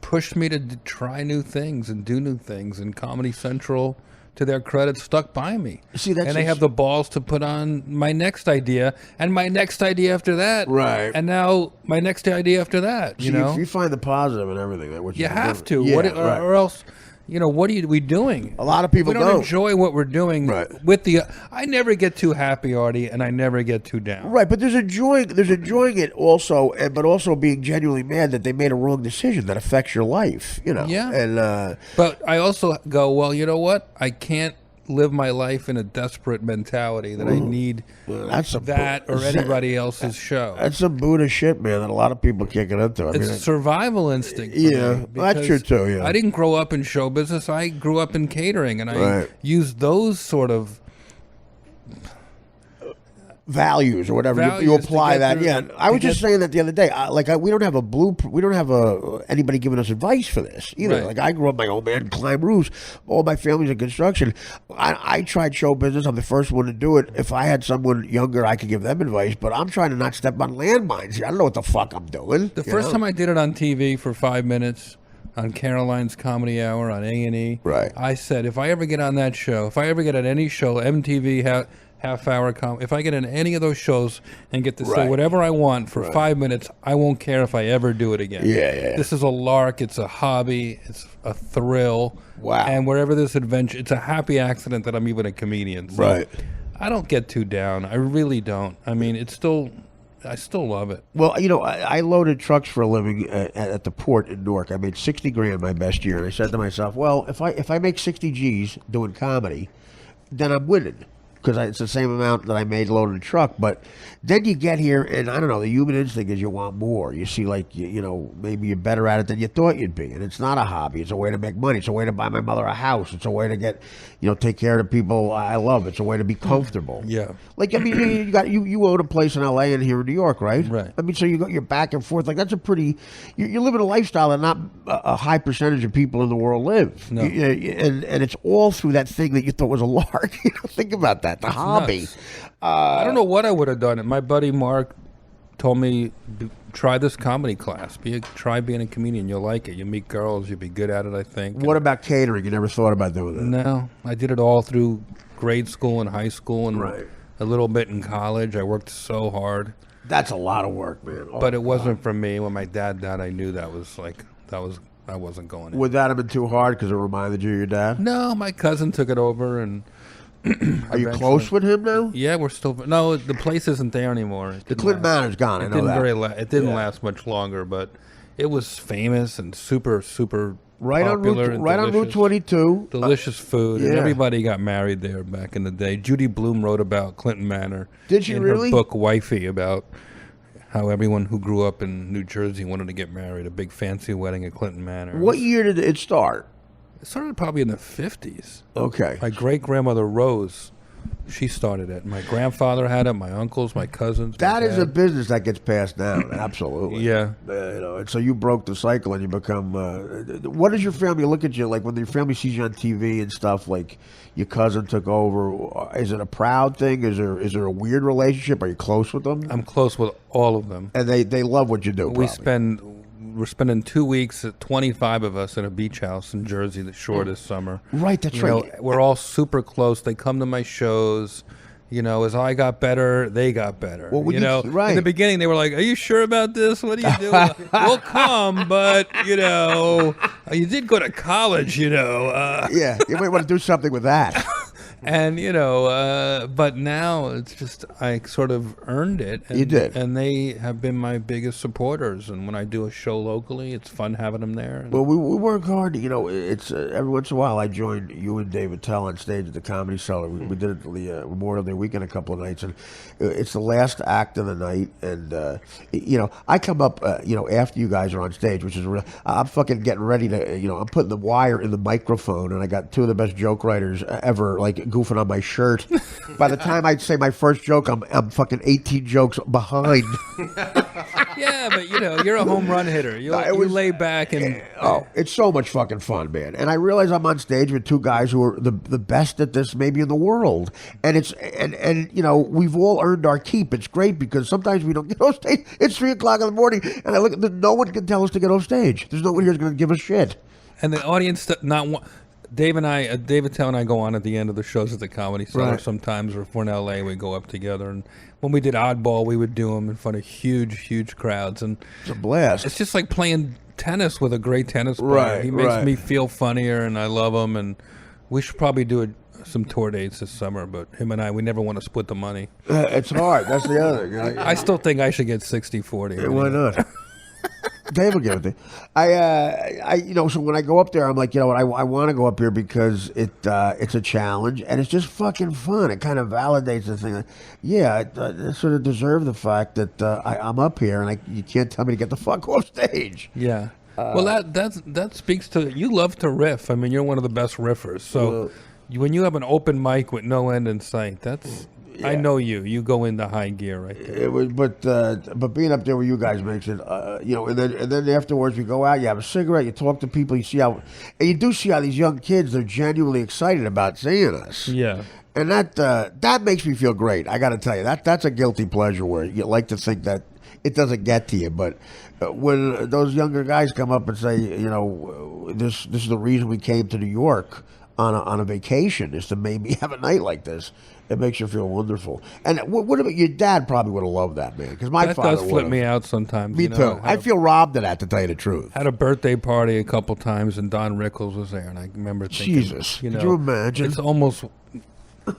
pushed me to try new things and do new things, and Comedy Central, to their credit, stuck by me. See, and they have the balls to put on my next idea, and my next idea after that, right? And now my next idea after that. If you find the positive in everything, you have to. Or else, what are we doing? A lot of people we don't enjoy what we're doing. Right. I never get too happy, Artie, and I never get too down. Right, but there's enjoying it also, but also being genuinely mad that they made a wrong decision that affects your life. Yeah. And but I also go, well, you know what? I can't live my life in a desperate mentality that I need that or anybody else's show. That's some Buddha shit, man, that a lot of people can't get into. It's survival instinct. That's true too. Yeah, I didn't grow up in show business. I grew up in catering, and I used those sort of values or whatever you apply that. I was just saying that the other day. We don't have a blueprint. We don't have anybody giving us advice for this either. Right. Like I grew up, my old man climbed roofs. All my family's in construction. I tried show business. I'm the first one to do it. If I had someone younger, I could give them advice. But I'm trying to not step on landmines. I don't know what the fuck I'm doing. The first time I did it on TV for 5 minutes on Caroline's Comedy Hour on A&E, right? I said, if I ever get on that show, if I ever get on any show, MTV half-hour if I get in any of those shows and get to say whatever I want for 5 minutes, I won't care if I ever do it again. Yeah. This is a lark. It's a hobby. It's a thrill. Wow. And wherever this adventure, it's a happy accident that I'm even a comedian. So right. I don't get too down. I really don't. I mean, I still love it. Well, I loaded trucks for a living at the port in Newark. I made $60,000 my best year, and I said to myself, well, if I make 60 G's doing comedy, then I'm winning. because it's the same amount that I made loading a truck. But then you get here, and I don't know, the human instinct is you want more. You see, like, you know, maybe you're better at it than you thought you'd be. And it's not a hobby. It's a way to make money. It's a way to buy my mother a house. It's a way to get, you know, take care of the people I love. It's a way to be comfortable. Yeah. Like, I mean, you own a place in L.A. and here in New York, right? Right. I mean, so you're back and forth. Like, that's a pretty, you're living a lifestyle that not a high percentage of people in the world live. No. And it's all through that thing that you thought was a lark. You know, think about that, the hobby. I don't know what I would have done. My buddy Mark told me, try this comedy class. Try being a comedian. You'll like it. You'll meet girls. You'll be good at it, I think. What about catering? You never thought about doing that? No. I did it all through grade school and high school and Right. a little bit in college. I worked so hard. That's a lot of work, man. Oh, But it wasn't for me. When my dad died, I knew I wasn't going in. Would that have been too hard because it reminded you of your dad? No, my cousin took it over, and Are you close with him now? yeah, we're still. No, the place isn't there anymore. The Clinton Manor's gone. I It know didn't that. It didn't last much longer, but it was famous and super Right on popular Route, and right on Route delicious. 22. Delicious food, and yeah. everybody got married there back in the day. Judy Blume wrote about Clinton Manor. Did she in really? her book Wifey, about how everyone who grew up in New Jersey wanted to get married. A big fancy wedding at Clinton Manor. What year did it start? It started probably in the 50s. Okay. My great grandmother Rose, she started it. My grandfather had it. My uncles, my cousins. That my is a dad. business that gets passed down. Absolutely. Yeah. You know, and so you broke the cycle and you become. What does your family look at you like when your family sees you on TV and stuff? Like your cousin took over. Is it a proud thing? Is there a weird relationship? Are you close with them? I'm close with all of them. And they love what you do. We're spending 2 weeks, 25 of us, at a beach house in Jersey, the shore this summer. Right, that's You right. know, we're all super close. They come to my shows. You know, as I got better, they got better. Well, you know, right. in the beginning, they were like, "Are you sure about this? What are you doing?" We'll come, but you know, you did go to college. You know. Yeah, you might want to do something with that. And you know, but now it's just I sort of earned it. And, You did. and they have been my biggest supporters. And when I do a show locally, it's fun having them there. Well, we work hard. You know, it's every once in a while I join you and David Tell on stage at the Comedy Cellar. We did it the Memorial Day weekend a couple of nights, and it's the last act of the night. And you know, I come up, you know, after you guys are on stage, which is I'm fucking getting ready to, you know, I'm putting the wire in the microphone, and I got two of the best joke writers ever, like goofing on my shirt. By the time I'd say my first joke, I'm fucking 18 jokes behind. Yeah, but you know, you're a home run hitter. You lay back and Oh, it's so much fucking fun, man. And I realize I'm on stage with two guys who are the best at this maybe in the world. And it's and you know, we've all earned our keep. It's great because sometimes we don't get off stage. It's 3 o'clock in the morning and I look at no one can tell us to get off stage. There's no one here who's gonna give us shit. and the audience Dave Tell and I go on at the end of the shows at the Comedy Cellar. Right. Sometimes, or if we're in L.A., we go up together. And when we did Oddball, we would do them in front of huge crowds. And It's a blast. it's just like playing tennis with a great tennis player. Right, He makes right. me feel funnier, and I love him. And we should probably do some tour dates this summer. But him and we never want to split the money. It's hard. That's the other thing. You know? I still think I should get 60-40. Yeah, why not? Dave will give it to you. I you know, so when I go up there, I'm like, you know what, I want to go up here because it's a challenge and it's just fucking fun. It kind of validates the thing. That, yeah, I sort of deserve the fact that I'm up here and you can't tell me to get the fuck off stage. Yeah. Well, that speaks to you. Love to riff. I mean, you're one of the best riffers. So when you have an open mic with no end in sight, that's. Yeah. I know you. You go into high gear right there. It was, but being up there with you guys makes it, you know. And then afterwards, you go out, you have a cigarette, you talk to people, you see how, and you do see how these young kids, they're genuinely excited about seeing us. Yeah. And that makes me feel great. I got to tell you, that's a guilty pleasure where you like to think that it doesn't get to you, but when those younger guys come up and say, you know, this is the reason we came to New York on a vacation, is to maybe have a night like this. It makes you feel wonderful. And what about your dad? Probably would have loved that, man. Because my father does flip would've. me out sometimes. Me you know, too. I feel robbed of that, to tell you the truth. Had a birthday party a couple times, and Don Rickles was there, and I remember thinking, Jesus, you know, could you imagine? It's almost.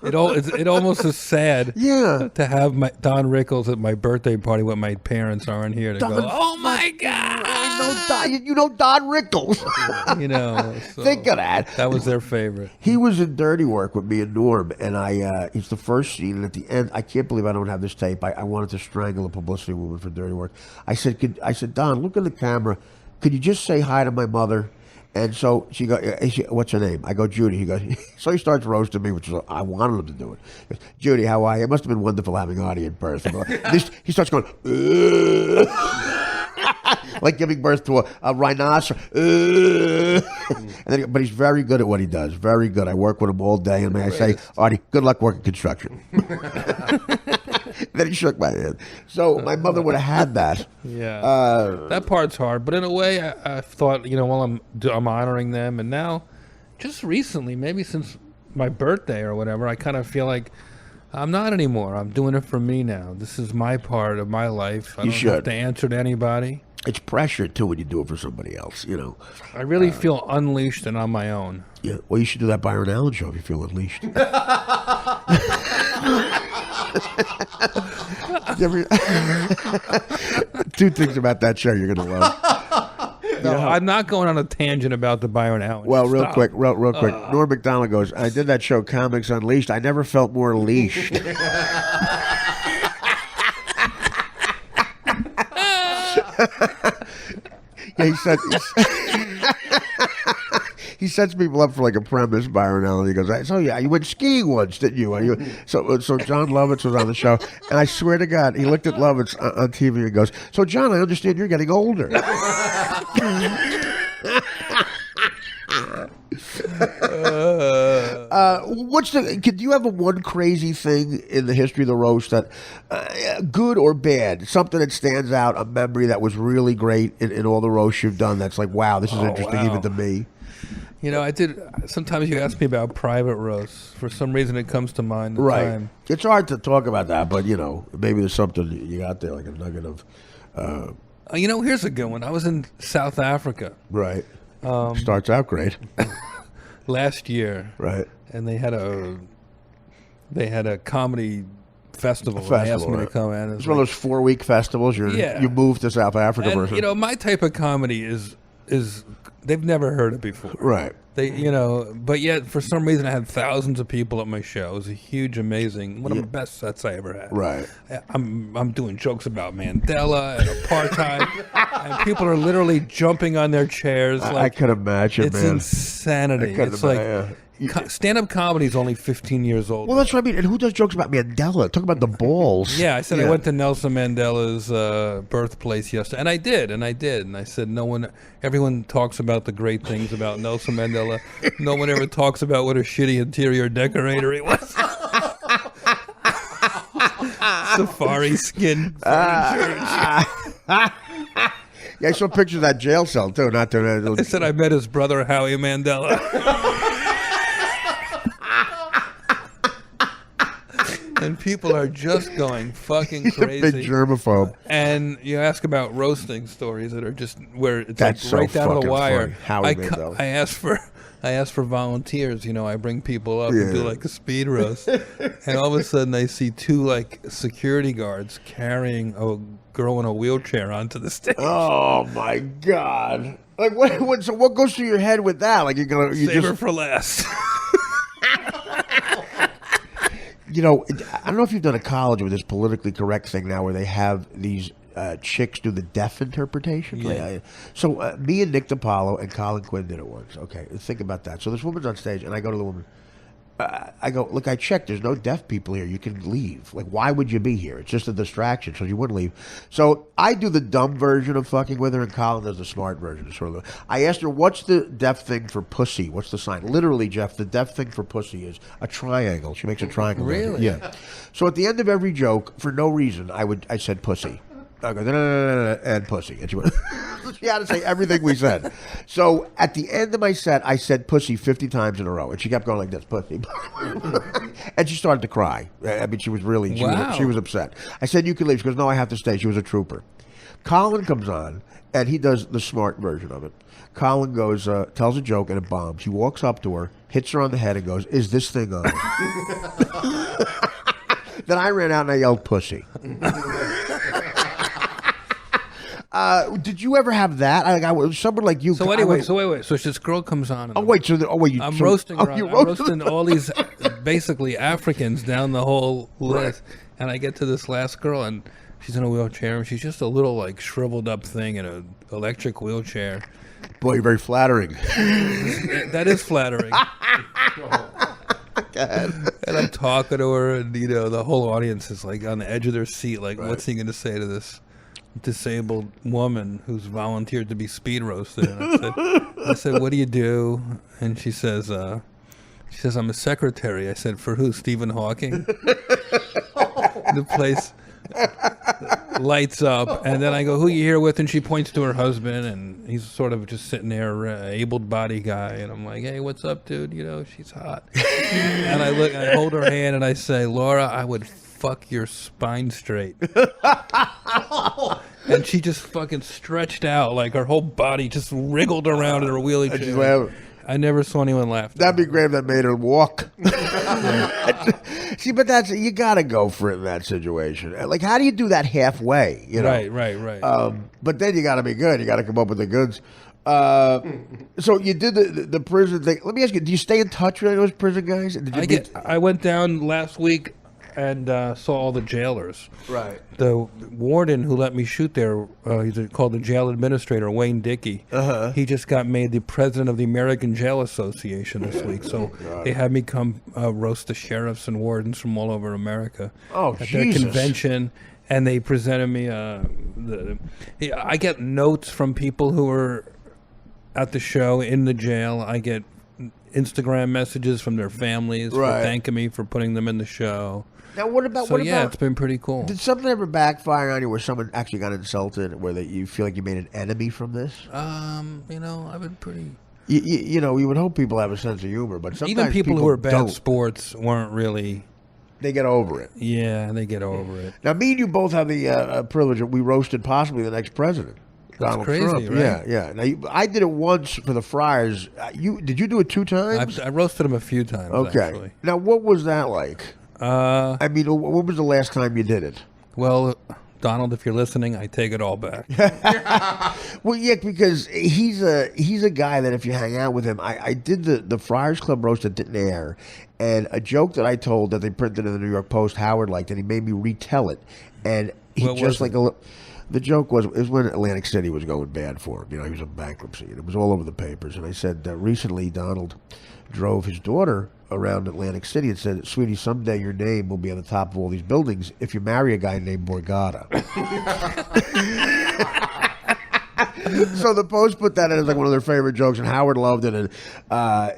It almost is sad. Yeah. To have Don Rickles at my birthday party when my parents aren't here to go. Oh my God! I Don Rickles. So Think of that. That was their favorite. He was in Dirty Work with me and Norm, and it's the first scene, and at the end, I can't believe I don't have this tape. I wanted to strangle a publicity woman for Dirty Work. I said, Don, look at the camera. Could you just say hi to my mother? And so she goes, what's her name? I go, Judy. He goes, so he starts roasting me, which is, I wanted him to do it. He goes, Judy, how are you? It must have been wonderful having Artie at birth. He starts going, like giving birth to a rhinoceros. But he's very good at what he does. Very good. I work with him all day. And may I say, Artie, good luck working construction. Then he shook my hand. So my mother would have had that. Yeah. That part's hard. But in a way, I thought, while I'm honoring them. And now, just recently, maybe since my birthday or whatever, I kind of feel like I'm not anymore. I'm doing it for me now. This is my part of my life. I don't have to answer to anybody. It's pressure, too, when you do it for somebody else, I really feel unleashed and on my own. Yeah. Well, you should do that Byron Allen show if you feel unleashed. Two things about that show you're going to love. No, I'm not going on a tangent about the Byron Allen. Well, real quick. Norm Macdonald goes, I did that show, Comics Unleashed. I never felt more leashed. He said he sets people up for like a premise, Byron Allen. He goes, so yeah, you went skiing once, didn't you? So John Lovitz was on the show, and I swear to God, he looked at Lovitz on TV and goes, so John, I understand you're getting older. Do you have one crazy thing in the history of the roast that, good or bad, something that stands out, a memory that was really great in all the roasts you've done that's like, wow, this is interesting even to me? I did. Sometimes you ask me about private roasts. For some reason, it comes to mind. Right. It's hard to talk about that, but maybe there's something you got there, like a nugget of. Here's a good one. I was in South Africa. Right. Starts out great. Last year. Right. And they had a comedy festival. They asked me to come in. It's one of those 4-week festivals. You moved to South Africa. And, my type of comedy is they've never heard it before. Right. But yet for some reason I had thousands of people at my show. It was a huge, amazing, one of the best sets I ever had. Right. I'm doing jokes about Mandela and apartheid, and people are literally jumping on their chairs. I could imagine, it's insanity. It's like stand-up comedy is only 15 years old. Well, that's what I mean. And who does jokes about Mandela? Talk about the balls. Yeah, I said I went to Nelson Mandela's birthplace yesterday, and I did. And I said, everyone talks about the great things about Nelson Mandela. No one ever talks about what a shitty interior decorator he was. Safari skin furniture. Yeah, I saw pictures of that jail cell, too. I said I met his brother, Howie Mandela. And people are just going fucking crazy. He's a big germaphobe. And you ask about roasting stories that are just where it's That's like right so down to the fucking wire. Funny. I ask for volunteers. I bring people up and do like a speed roast, and all of a sudden I see two like security guards carrying a girl in a wheelchair onto the stage. Oh my God! Like so what goes through your head with that? Like save her for last. I don't know if you've done a college with this politically correct thing now where they have these chicks do the deaf interpretation. Yeah. So me and Nick DiPaolo and Colin Quinn did it once. Okay, think about that. So this woman's on stage, and I go to the woman. I go, look, I checked. There's no deaf people here. You can leave. Like, why would you be here? It's just a distraction, so you wouldn't leave. So I do the dumb version of fucking with her, and Colin does the smart version. I asked her, what's the deaf thing for pussy? What's the sign? Literally, Jeff, the deaf thing for pussy is a triangle. She makes a triangle. Really? Yeah. So at the end of every joke, for no reason, I said pussy. I go, and pussy. And she went, she had to say everything we said. So at the end of my set, I said pussy 50 times in a row. And she kept going like this, pussy. And she started to cry. I mean, she was really, she was upset. I said, you can leave. She goes, no, I have to stay. She was a trooper. Colin comes on, and he does the smart version of it. Colin goes, tells a joke, and it bombs. He walks up to her, hits her on the head, and goes, is this thing on? Then I ran out and I yelled pussy. Did you ever have that? Like, someone like you. So anyway, wait. So this girl comes on. And Oh wait, I'm roasting her. I'm roasting all these basically Africans down the whole list, and I get to this last girl, and she's in a wheelchair, and she's just a little like shriveled up thing in an electric wheelchair. Boy, you're very flattering. That is flattering. And I'm talking to her, and the whole audience is like on the edge of their seat, like, what's he going to say to this disabled woman who's volunteered to be speed roasted? And I said, what do you do? And she says, I'm a secretary. I said, for who? Stephen Hawking? The place lights up, and then I go, who you here with? And she points to her husband, and he's sort of just sitting there, able-bodied guy, and I'm like, hey, what's up, dude? She's hot. And I look, and I hold her hand, and I say, Laura, I would fuck your spine straight. And she just fucking stretched out, like her whole body just wriggled around in her wheelchair. I never saw anyone laugh. That'd be great if that made her walk. See, but you gotta go for it in that situation. Like, how do you do that halfway? Right. But then you gotta be good. You gotta come up with the goods. So you did the prison thing. Let me ask you: do you stay in touch with those prison guys? I went down last week and saw all the jailers. Right. The warden who let me shoot there, he's called the jail administrator, Wayne Dickey. He just got made the president of the American Jail Association this week. So they had me come roast the sheriffs and wardens from all over America at their convention. And they presented me. I get notes from people who are at the show in the jail. I get Instagram messages from their families for thanking me for putting them in the show. Now, what about? It's been pretty cool. Did something ever backfire on you where someone actually got insulted, where you feel like you made an enemy from this? I've been pretty. You would hope people have a sense of humor, but sometimes even people who are bad sports weren't really. They get over it. Yeah, they get over it. Now, me and you both have the privilege that we roasted possibly the next president. Donald crazy, Trump. right? Yeah. Now, I did it once for the Friars. Did you do it 2 times? I roasted him a few times. Okay. Actually. Now, what was that like? I mean, when was the last time you did it? Well, Donald, if you're listening, I take it all back. Well, yeah, because he's a guy that if you hang out with him, I did the Friars Club roast that didn't air, and a joke that I told that they printed in the New York Post, Howard liked, and he made me retell it, and he the joke was when Atlantic City was going bad for him. He was in bankruptcy, and it was all over the papers. And I said, recently Donald drove his daughter around Atlantic City and said, sweetie, someday your name will be on the top of all these buildings if you marry a guy named Borgata. So the Post put that in as like one of their favorite jokes, and Howard loved it, and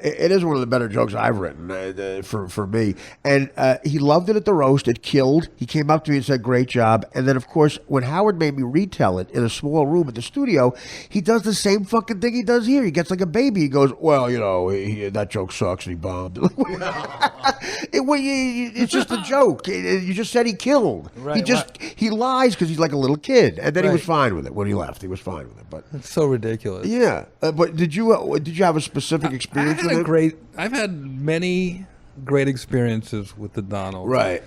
it is one of the better jokes I've written for me. And he loved it at the roast. It killed. He came up to me and said, "Great job." And then, of course, when Howard made me retell it in a small room at the studio, he does the same fucking thing he does here. He gets like a baby. He goes, "Well, that joke sucks," and he bombed. It's just a joke. You just said he killed. Right, he lies because he's like a little kid, and then he was fine with it when he left. He was fine with it, but. It's so ridiculous. Yeah, but did you have a specific experience with it? I've had many great experiences with the Donald. Right.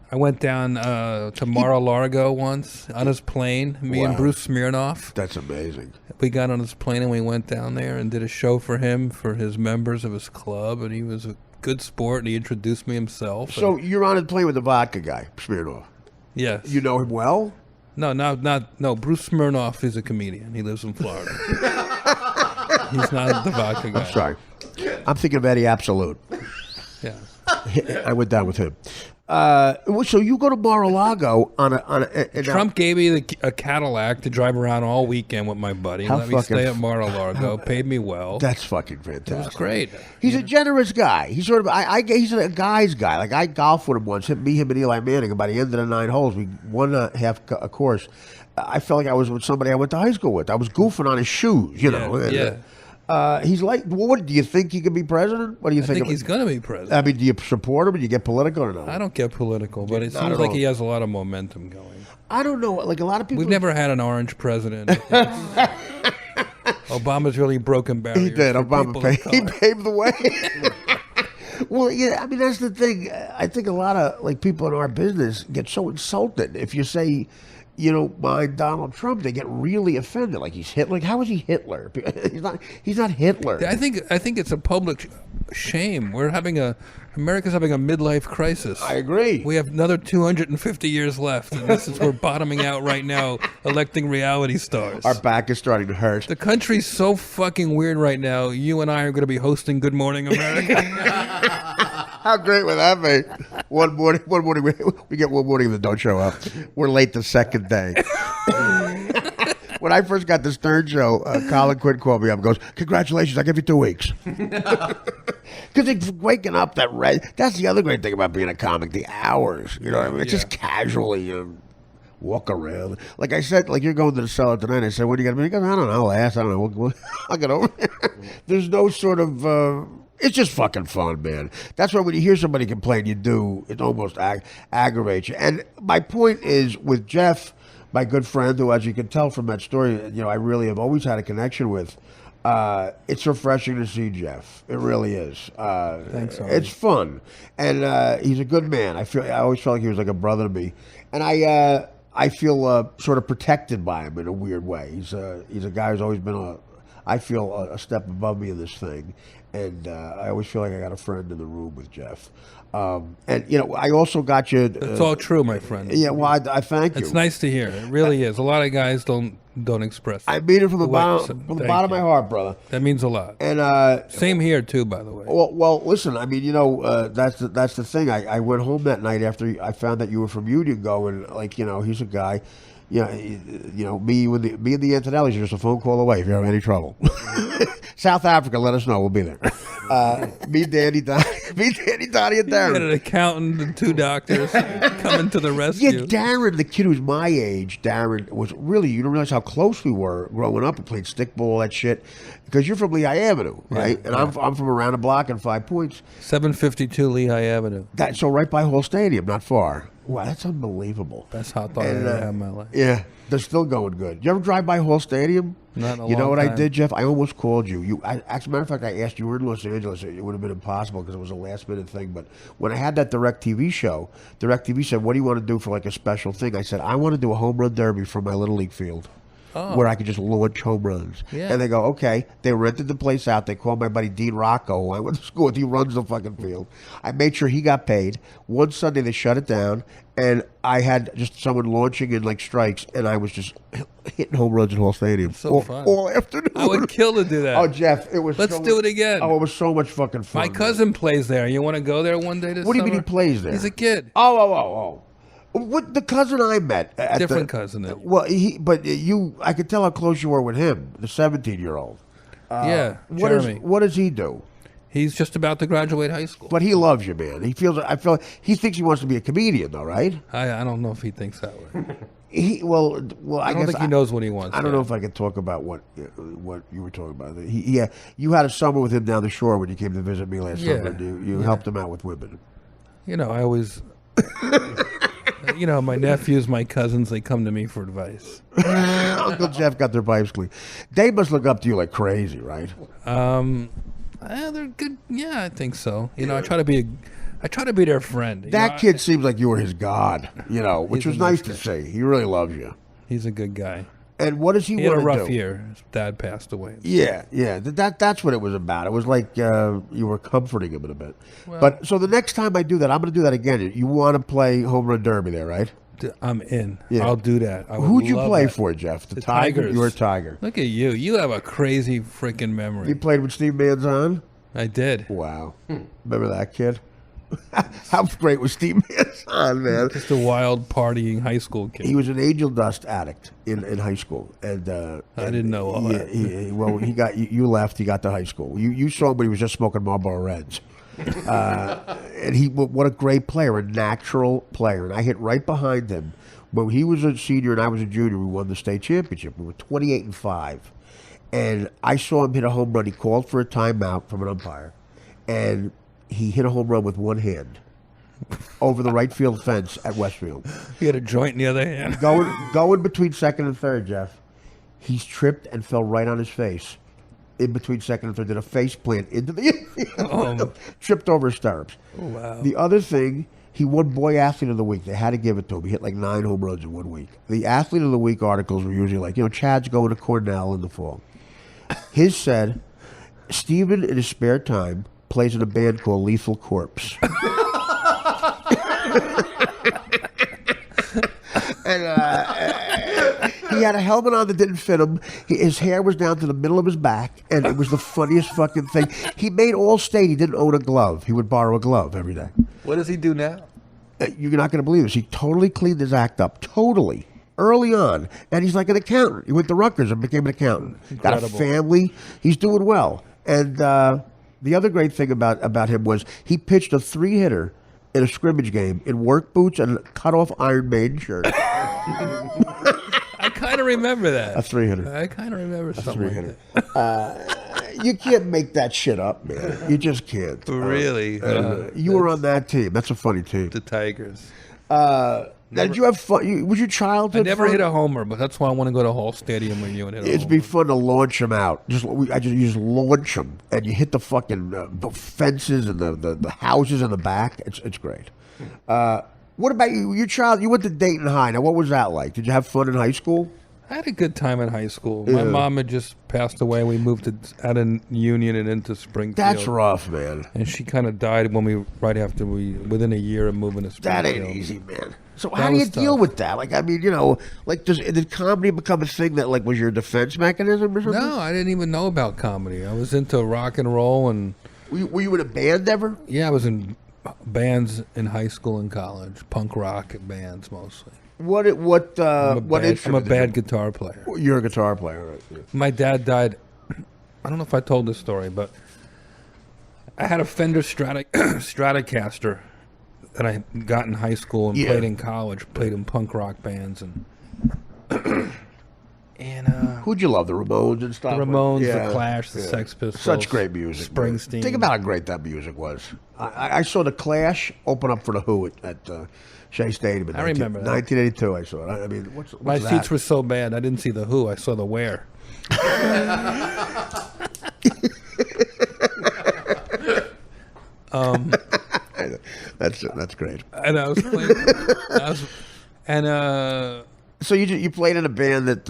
I went down to Mar-a-Lago once on his plane. Me and Bruce Smirnoff. That's amazing. We got on his plane and we went down there and did a show for him for his members of his club, and he was a good sport and he introduced me himself. So you're on his plane with the vodka guy, Smirnoff. Yes. You know him well? No. Bruce Smirnoff is a comedian. He lives in Florida. He's not the vodka guy. I'm sorry. I'm thinking of Eddie Absolute. Yeah. I went down with him. So you go to Mar-a-Lago on a Trump gave me a Cadillac to drive around all weekend with my buddy. Let me stay at Mar-a-Lago. Paid me well. That's fucking fantastic. It was great. He's a generous guy. He's sort of he's a guy's guy. Like I golfed with him once. Him and Eli Manning. And by the end of the 9 holes, we won half a course. I felt like I was with somebody I went to high school with. I was goofing on his shoes. Yeah. He's like, what do you think he could be president? What do you think? I think he's going to be president. I mean, do you support him? Do you get political or not? I don't get political, but it seems like he has a lot of momentum going. I don't know. Like a lot of people. We've never had an orange president. Obama's really broken barriers. He did. Obama paved the way. Well, yeah. I mean, that's the thing. I think a lot of people in our business get so insulted if you say mind Donald Trump, they get really offended. Like he's Hitler. Like, how is he Hitler? He's not Hitler. I think it's a public shame. America's having a midlife crisis. I agree. We have another 250 years left, and we're bottoming out right now, electing reality stars. Our back is starting to hurt. The country's so fucking weird right now. You and I are going to be hosting Good Morning America. How great would that be? One morning we get one morning and they don't show up. We're late the second day. When I first got the Stern show, Colin Quinn called me up and goes, "Congratulations, I'll give you 2 weeks." Because it's waking up that's the other great thing about being a comic, the hours. You know what I mean? It's just casually walk around. Like I said, like you're going to the cellar tonight. I said, "When are you going to be?" He goes, "I don't know, I don't know. I'll get over there." There's no sort of... it's just fucking fun, man. That's why when you hear somebody complain, it almost aggravates you. And my point is, with Jeff, my good friend, who, as you can tell from that story, I really have always had a connection with. It's refreshing to see Jeff. It really is. Thanks, Artie. It's fun, and he's a good man. I always felt like he was like a brother to me, and I feel sort of protected by him in a weird way. He's a guy who's always been I feel a step above me in this thing, and I always feel like I got a friend in the room with Jeff. And I also got you. It's all true, my friend. Yeah, well, I thank you. It's nice to hear. It really is. A lot of guys don't express it. I mean it from the bottom of my heart, brother. That means a lot. And same here too, by the way. Well, listen. I mean, that's the thing. I went home that night after I found that you were from Union, going like, he's a guy. Me and the Antonellis are just a phone call away if you have any trouble. South Africa, let us know. We'll be there. Me, Danny, Donnie, and Darren. You had an accountant and 2 doctors coming to the rescue. Yeah, Darren, the kid who's my age, Darren was really, you don't realize how close we were growing up and playing stickball, all that shit. Because you're from Lehigh Avenue, right? Yeah. And I'm from around the block in 5 Points. 752 Lehigh Avenue. So right by Hall Stadium, not far. Wow, that's unbelievable. Best hot dog I ever had in my life. Yeah, they're still going good. You ever drive by Hall Stadium? Not in a You know long what time. I did, Jeff? I almost called you. As a matter of fact, I asked you. You were in Los Angeles. It would have been impossible because it was a last-minute thing. But when I had that DirecTV show, DirecTV said, "What do you want to do for like a special thing?" I said, "I want to do a home run derby from my Little League field." Where I could just launch home runs. Yeah. And they go, okay. They rented the place out. They called my buddy Dean Rocco, who I went to school with. He runs the fucking field. I made sure he got paid. One Sunday they shut it down, and I had just someone launching in like strikes, and I was just hitting home runs at Hall Stadium. So fun. All afternoon. I would kill to do that. Oh, Jeff, it was Let's do it again. Oh, it was so much fucking fun. My cousin plays there. You want to go there one day this What do you mean summer? he plays there? He's a kid. Oh. What the cousin I met at Different cousin than you. Well, I could tell how close you were with him, the 17-year-old. Yeah, Jeremy. What does he do? He's just about to graduate high school. But he loves you, man. He thinks he wants to be a comedian, though, right? I don't know if he thinks that way. I don't think he knows what he wants. I don't know if I can talk about what you were talking about. You had a summer with him down the shore when you came to visit me last summer. And you helped him out with women. I always. My nephews, my cousins, they come to me for advice. Uncle Jeff got their pipes clean. They must look up to you like crazy, right? They're good. Yeah, I think so. I try to be their friend. That kid seems like you were his god, which was nice to see. He really loves you. He's a good guy. And what does he want to do? He had a rough year. His dad passed away. Yeah. That's what it was about. It was like you were comforting him in a bit. Well, so the next time I do that, I'm going to do that again. You want to play home run derby there, right? I'm in. Yeah. I'll do that. Who'd you play for, Jeff? The Tigers? You were a Tiger. Look at you. You have a crazy freaking memory. You played with Steve Manzon? I did. Wow. Remember that kid? How great was Steve Manzon, man? Just a wild partying high school kid. He was an angel dust addict in high school, and I didn't know all that. He got you left. He got to high school. You saw him when he was just smoking Marlboro Reds, and what a great player, a natural player. And I hit right behind him. When he was a senior and I was a junior, we won the state championship. We were 28-5, and I saw him hit a home run. He called for a timeout from an umpire, and he hit a home run with one hand over the right field fence at Westfield. He had a joint in the other hand. Going between second and third, Jeff. He's tripped and fell right on his face. In between second and third, did a face plant into the infield. Tripped over his stirrups. Oh, wow. The other thing, He won Boy Athlete of the Week. They had to give it to him. He hit like 9 home runs in 1 week. The Athlete of the Week articles were usually like, Chad's going to Cornell in the fall. His said, Steven, in his spare time, plays in a band called Lethal Corpse. And he had a helmet on that didn't fit him. His hair was down to the middle of his back, and it was the funniest fucking thing. He made All-State. He didn't own a glove. He would borrow a glove every day. What does he do now? You're not going to believe this. He totally cleaned his act up. Totally. Early on. And he's like an accountant. He went to Rutgers and became an accountant. Incredible. Got a family. He's doing well. And the other great thing about him was he pitched a 3-hitter in a scrimmage game in work boots and a cut-off Iron Maiden shirt. I kind of remember that. A 3-hitter. I kind of remember something like that. You can't make that shit up, man. You just can't. Really? You were on that team. That's a funny team. The Tigers. Did you have fun? Was your childhood I never fun? hit a homer, but that's why I want to go to Hall Stadium with you and hit a homer. It'd be fun to launch them out. You just launch them, and you hit the fucking the fences and the houses in the back. It's great. What about you? Your child? You went to Dayton High. Now, what was that like? Did you have fun in high school? I had a good time in high school. My mom had just passed away. We moved out of Union and into Springfield. That's rough, man. And she kind of died within a year of moving to Springfield. That ain't easy, man. So how do you deal with that? Like, I mean, did comedy become a thing that was your defense mechanism or something? No, I didn't even know about comedy. I was into rock and roll and. Were you in a band ever? Yeah, I was in bands in high school and college, punk rock bands mostly. What instrument? I'm a bad guitar player. You're a guitar player, right? Yeah. My dad died. I don't know if I told this story, but I had a Fender Stratocaster that I got in high school and played in college, played in punk rock bands and who'd you love? The Ramones and stuff. The Ramones, the Clash, the Sex Pistols. Such great music. Springsteen. Man. Think about how great that music was. I saw the Clash open up for the Who at Shea Stadium. I remember that. 1982. I saw it. I mean, what's my that? seats were so bad. I didn't see the Who. I saw the Where. That's great. And I was playing. So you played in a band that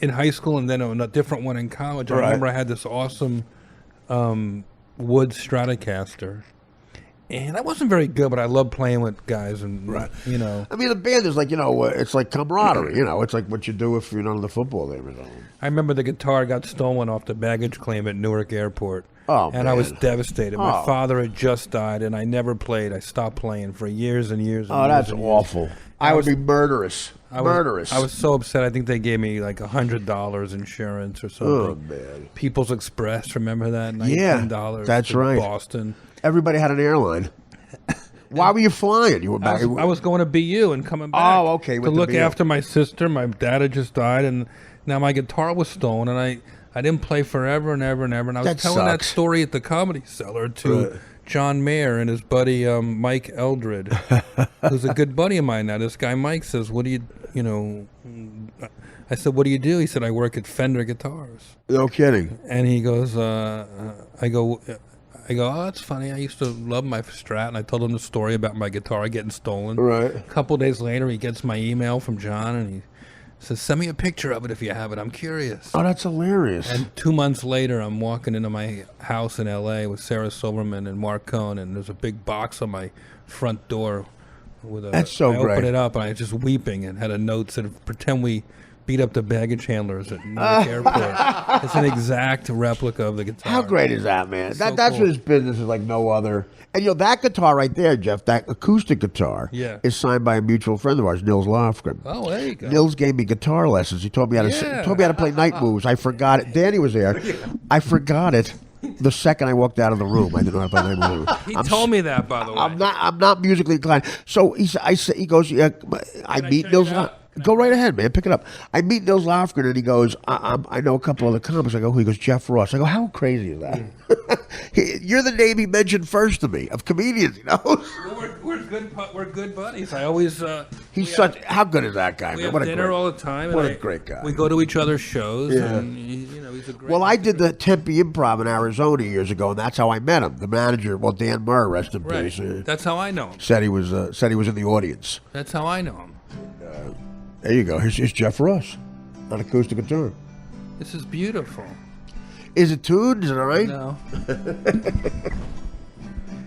in high school and then a different one in college. I remember I had this awesome wood Stratocaster. And I wasn't very good, but I loved playing with guys, and I mean, the band is it's like camaraderie. It's like what you do if you're not on the football team or something. I remember the guitar got stolen off the baggage claim at Newark Airport. Oh, and man. I was devastated. My father had just died, and I never played. I stopped playing for years and years. And that's awful. I would be murderous. I was so upset. I think they gave me like $100 insurance or something. Oh man! People's Express, remember that? $19. That's right. Boston. Everybody had an airline. Why were you flying? You were back. I was going to BU and coming back. Oh, okay. To look after my sister. My dad had just died, and now my guitar was stolen, and I didn't play forever and ever and ever. And I was telling that story at the Comedy Cellar to John Mayer and his buddy Mike Eldred, who's a good buddy of mine now. This guy Mike says, "What do you I said, "What do you do?" He said, "I work at Fender Guitars." No kidding. And he goes, I go, oh, that's funny. I used to love my Strat, and I told him the story about my guitar getting stolen. Right. A couple of days later, he gets my email from John, and he says, "Send me a picture of it if you have it. I'm curious." Oh, that's hilarious. And 2 months later, I'm walking into my house in L.A. with Sarah Silverman and Mark Cohn, and there's a big box on my front door. That's so great. I opened it up, and I was just weeping, and had a note that said, "Pretend we beat up the baggage handlers at Newark Airport." It's an exact replica of the guitar. How great is that, man? So That's cool. what his business is like no other. And that guitar right there, Jeff, that acoustic guitar, is signed by a mutual friend of ours, Nils Lofgren. Oh, there you go. Nils gave me guitar lessons. He taught me how to play night moves. I forgot it. Danny was there. I forgot it the second I walked out of the room. I didn't know how to play night moves. He told me that, by the way. I'm not musically inclined. So he goes, I meet Nils. Go right ahead, man. Pick it up. I meet Nils Lofgren, and he goes, I know a couple other comics. I go, who? He goes, Jeff Ross. I go, how crazy is that? You're the name he mentioned first to me of comedians, We're good buddies. I always. How good is that guy, We man? have dinner all the time. What a great guy. We go to each other's shows, and he's a great Well, I did the Tempe Improv in Arizona years ago, and that's how I met him. The manager, well, Dan Murr, rest in Right. peace, That's how I know him. said he was in the audience. That's how I know him. There you go. Here's Jeff Ross on acoustic guitar. This is beautiful. Is it tuned? Is it all right? No.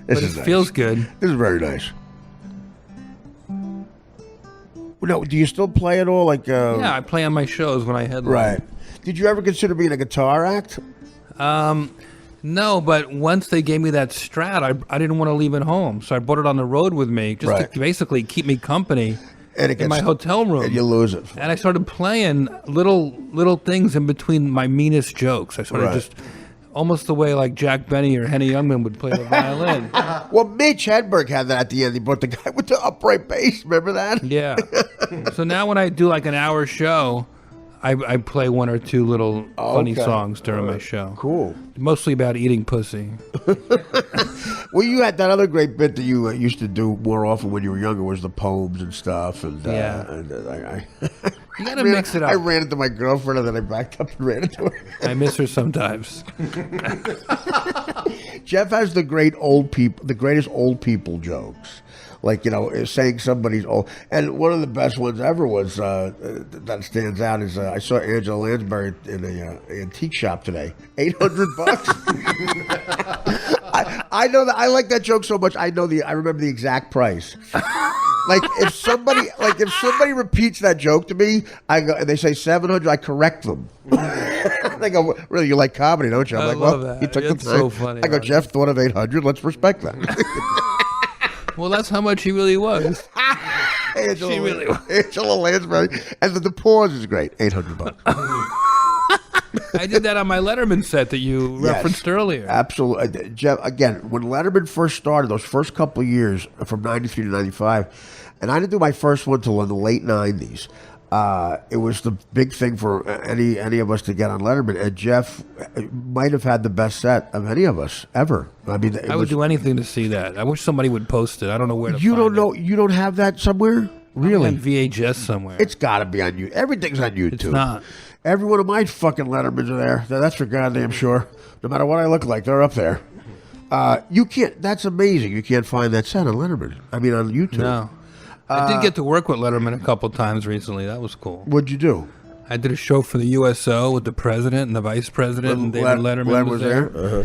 This But is it nice. feels good. This is very nice. No, do you still play at all? Like, Yeah, I play on my shows when I headline. right. Did you ever consider being a guitar act? No, but once they gave me that Strat, I didn't want to leave it home, so I brought it on the road with me just Right. to basically keep me company And it in my gets- hotel room. And you lose it. And I started playing little things in between my meanest jokes. I started Right. just almost the way like Jack Benny or Henny Youngman would play the violin. Well, Mitch Hedberg had that at the end. He brought the guy with the upright bass. Remember that? Yeah. So now when I do like an hour show, I play one or two little funny Okay. songs during my show. Cool. Mostly about eating pussy. Well, you had that other great bit that you used to do more often when you were younger was the poems and stuff. And Yeah. I You gotta mix it up. I ran into my girlfriend and then I backed up and ran into her. I miss her sometimes. Jeff has the greatest old people jokes. Like, saying somebody's old. And one of the best ones ever was, that stands out is, I saw Angela Lansbury in an antique shop today. $800. I know that. I like that joke so much. I remember the exact price. Like if somebody repeats that joke to me, I go and they say 700, I correct them. They go, really, you like comedy, don't you? I'm I like, love well, that. he took It's the time. so funny, I go, Artie. Jeff thought of 800. Let's respect that. Well, that's how much he really was. Angela, She really was. Angela Lansbury, and the pause is great. $800. I did that on my Letterman set that you referenced earlier. Absolutely. Jeff, again, when Letterman first started, those first couple of years from 93 to 95, and I didn't do my first one until in the late 90s. It was the big thing for any of us to get on Letterman, and Jeff might have had the best set of any of us ever. I mean, I would do anything to see that. I wish somebody would post it. I don't know where to You find don't know? You don't have that somewhere? Really? on VHS somewhere. It's got to be on you. Everything's on YouTube. It's not. Every one of my fucking Lettermans are there. That's for goddamn sure. No matter what I look like, they're up there. You can't. That's amazing. You can't find that set on Letterman. I mean, on YouTube. No. I did get to work with Letterman a couple times recently. That was cool. What'd you do? I did a show for the USO with the president and the vice president, and David Letterman was there. Uh-huh.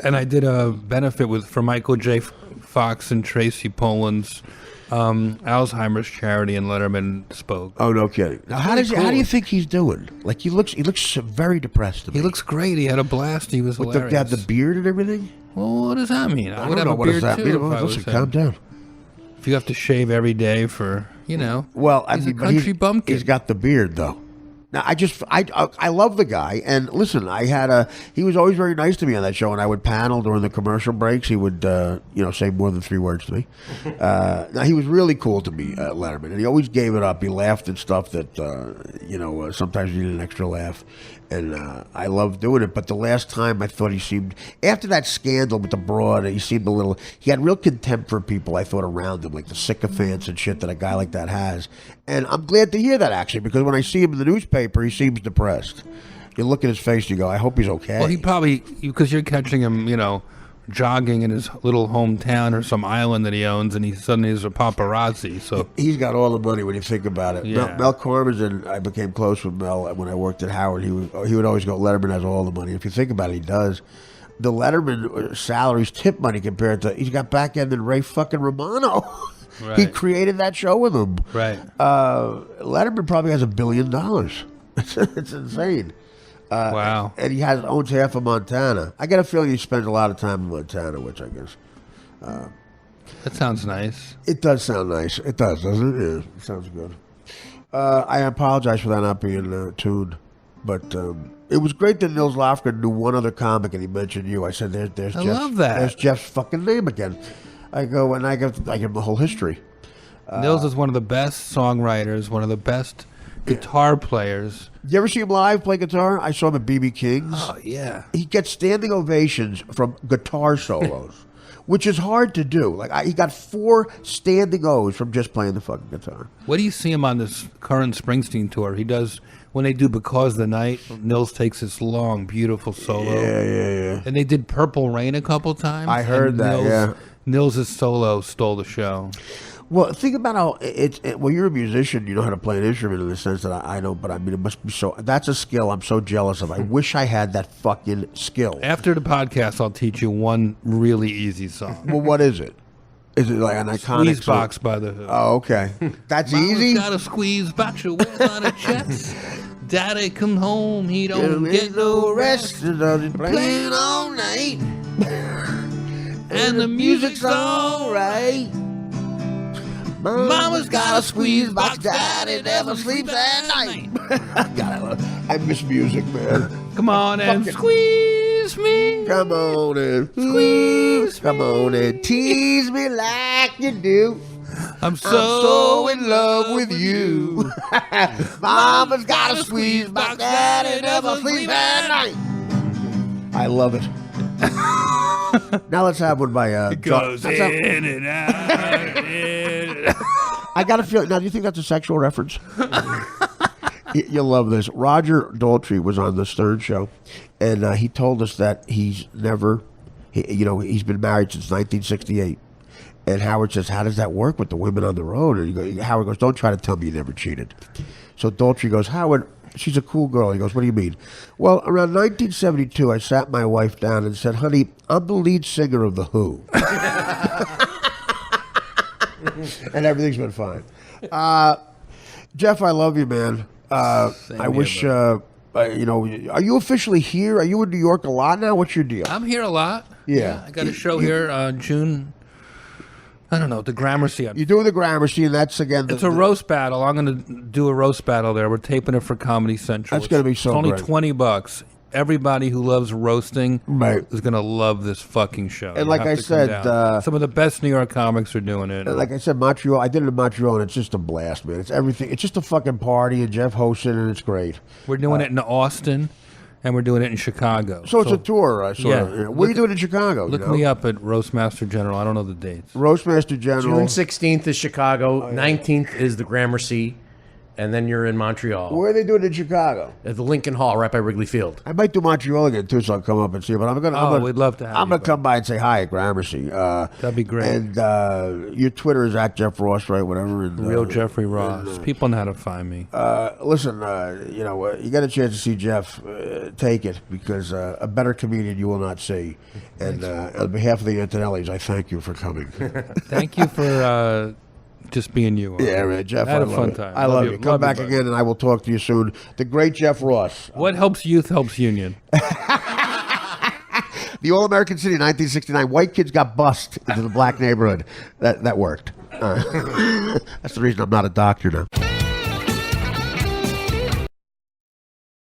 And I did a benefit for Michael J. Fox and Tracy Poland's Alzheimer's charity, and Letterman spoke. Oh, no kidding. Now, how do you think he's doing? Like he looks very depressed to me. He looks great. He had a blast. He was with hilarious. the beard and everything. Well, what does that mean? I would don't have know a what does beard that too mean. if I was Listen, him. calm down. If you have to shave every day for, Well, he's a country bumpkin. He's got the beard though. Now I love the guy, and listen, he was always very nice to me on that show, and I would panel during the commercial breaks. He would say more than 3 words to me. Now he was really cool to me, Letterman, and he always gave it up. He laughed at stuff that sometimes you need an extra laugh, and I loved doing it. But the last time I thought he seemed, after that scandal with the broad, he seemed a little. He had real contempt for people, I thought, around him, like the sycophants and shit that a guy like that has. And I'm glad to hear that, actually, because when I see him in the newspaper, he seems depressed. You look at his face, you go, I hope he's okay. Well, he probably, because you're catching him, jogging in his little hometown or some island that he owns, and he suddenly is a paparazzi. So he's got all the money when you think about it. Yeah. Mel Cormans, and I became close with Mel when I worked at Howard. He would always go, Letterman has all the money. If you think about it, he does. The Letterman salaries, tip money compared to, he's got back end than Ray fucking Romano. Right. He created that show with him. Right. Letterman probably has $1 billion. It's insane. Wow. And he owns half of Montana. I get a feeling he spends a lot of time in Montana, which I guess. That sounds nice. It does sound nice. It does, doesn't it? Yeah, it sounds good. I apologize for that not being tuned, but it was great that Nils Lofgren knew one other comic, and he mentioned you. I said, "There's I Jeff's, love that. There's Jeff's fucking name again." I go and I give him the whole history. Nils is one of the best songwriters, one of the best guitar players. You ever see him live play guitar? I saw him at BB King's. Oh, yeah. He gets standing ovations from guitar solos, which is hard to do. Like he got 4 standing O's from just playing the fucking guitar. What do you see him on this current Springsteen tour? He does when they do Because the Night, Nils takes this long, beautiful solo. Yeah. And they did Purple Rain a couple times. I heard that, Nils' solo stole the show. Well, think about how well, you're a musician. You know how to play an instrument in the sense that I don't. But I mean, it must be so. That's a skill I'm so jealous of. I wish I had that fucking skill. After the podcast, I'll teach you one really easy song. Well, what is it? Is it like an iconic Squeeze Box by the Who. Oh, okay. That's Mama's easy. got a squeeze box, you wear on a chest. Daddy come home, he don't get no rest. Playing all night. And the music's all right. Mama's got a squeeze box. Daddy never sleeps at night. I miss music, man. Come on and squeeze me. Come on and squeeze. Come on and tease me like you do. I'm so in love with you. Mama's got a squeeze box. Daddy never sleeps at night. I love it. Now let's have one by It goes in and out. I got a feeling. Now, do you think that's a sexual reference? You'll love this. Roger Daltrey was on the Stern Show, and he told us that he's never, he's been married since 1968. And Howard says, "How does that work with the women on the road?" And Howard goes, "Don't try to tell me you never cheated." So Daltrey goes, "Howard, she's a cool girl." He goes, "What do you mean?" "Well, around 1972, I sat my wife down and said, 'Honey, I'm the lead singer of The Who.'" And everything's been fine. Jeff, I love you, man. I wish, are you officially here? Are you in New York a lot now? What's your deal? I'm here a lot. Yeah. I got a show here June. I don't know, the Gramercy. You're doing the Gramercy, and that's, again... It's a roast battle. I'm going to do a roast battle there. We're taping it for Comedy Central. That's going to be so great. It's only $20. Everybody who loves roasting is going to love this fucking show. And like I said... some of the best New York comics are doing it. And like I said, Montreal, I did it in Montreal, and it's just a blast, man. It's everything. It's just a fucking party, and Jeff hosts it, and it's great. We're doing it in Austin. And we're doing it in Chicago. So it's a tour, sort of. What are you doing in Chicago? Look me up at Roastmaster General. I don't know the dates. Roastmaster General. June 16th is Chicago. 19th is the Gramercy. And then you're in Montreal. Where are they doing it in Chicago? At the Lincoln Hall, right by Wrigley Field. I might do Montreal again, too, so I'll come up and see you. But we'd love to have you. I'm going to come by and say hi at Gramercy. That'd be great. And your Twitter is at Jeff Ross, right? Whatever. And, Real Jeffrey Ross. People know how to find me. Listen, you got a chance to see Jeff. Take it, because a better comedian you will not see. And on behalf of the Antonellis, I thank you for coming. Thank you for... just being you. Yeah, man, Jeff. I had a fun time. I love you. Come back again, and I will talk to you soon. The great Jeff Ross. What helps youth helps union. The All-American City, 1969. White kids got bussed into the black neighborhood. That worked. That's the reason I'm not a doctor now.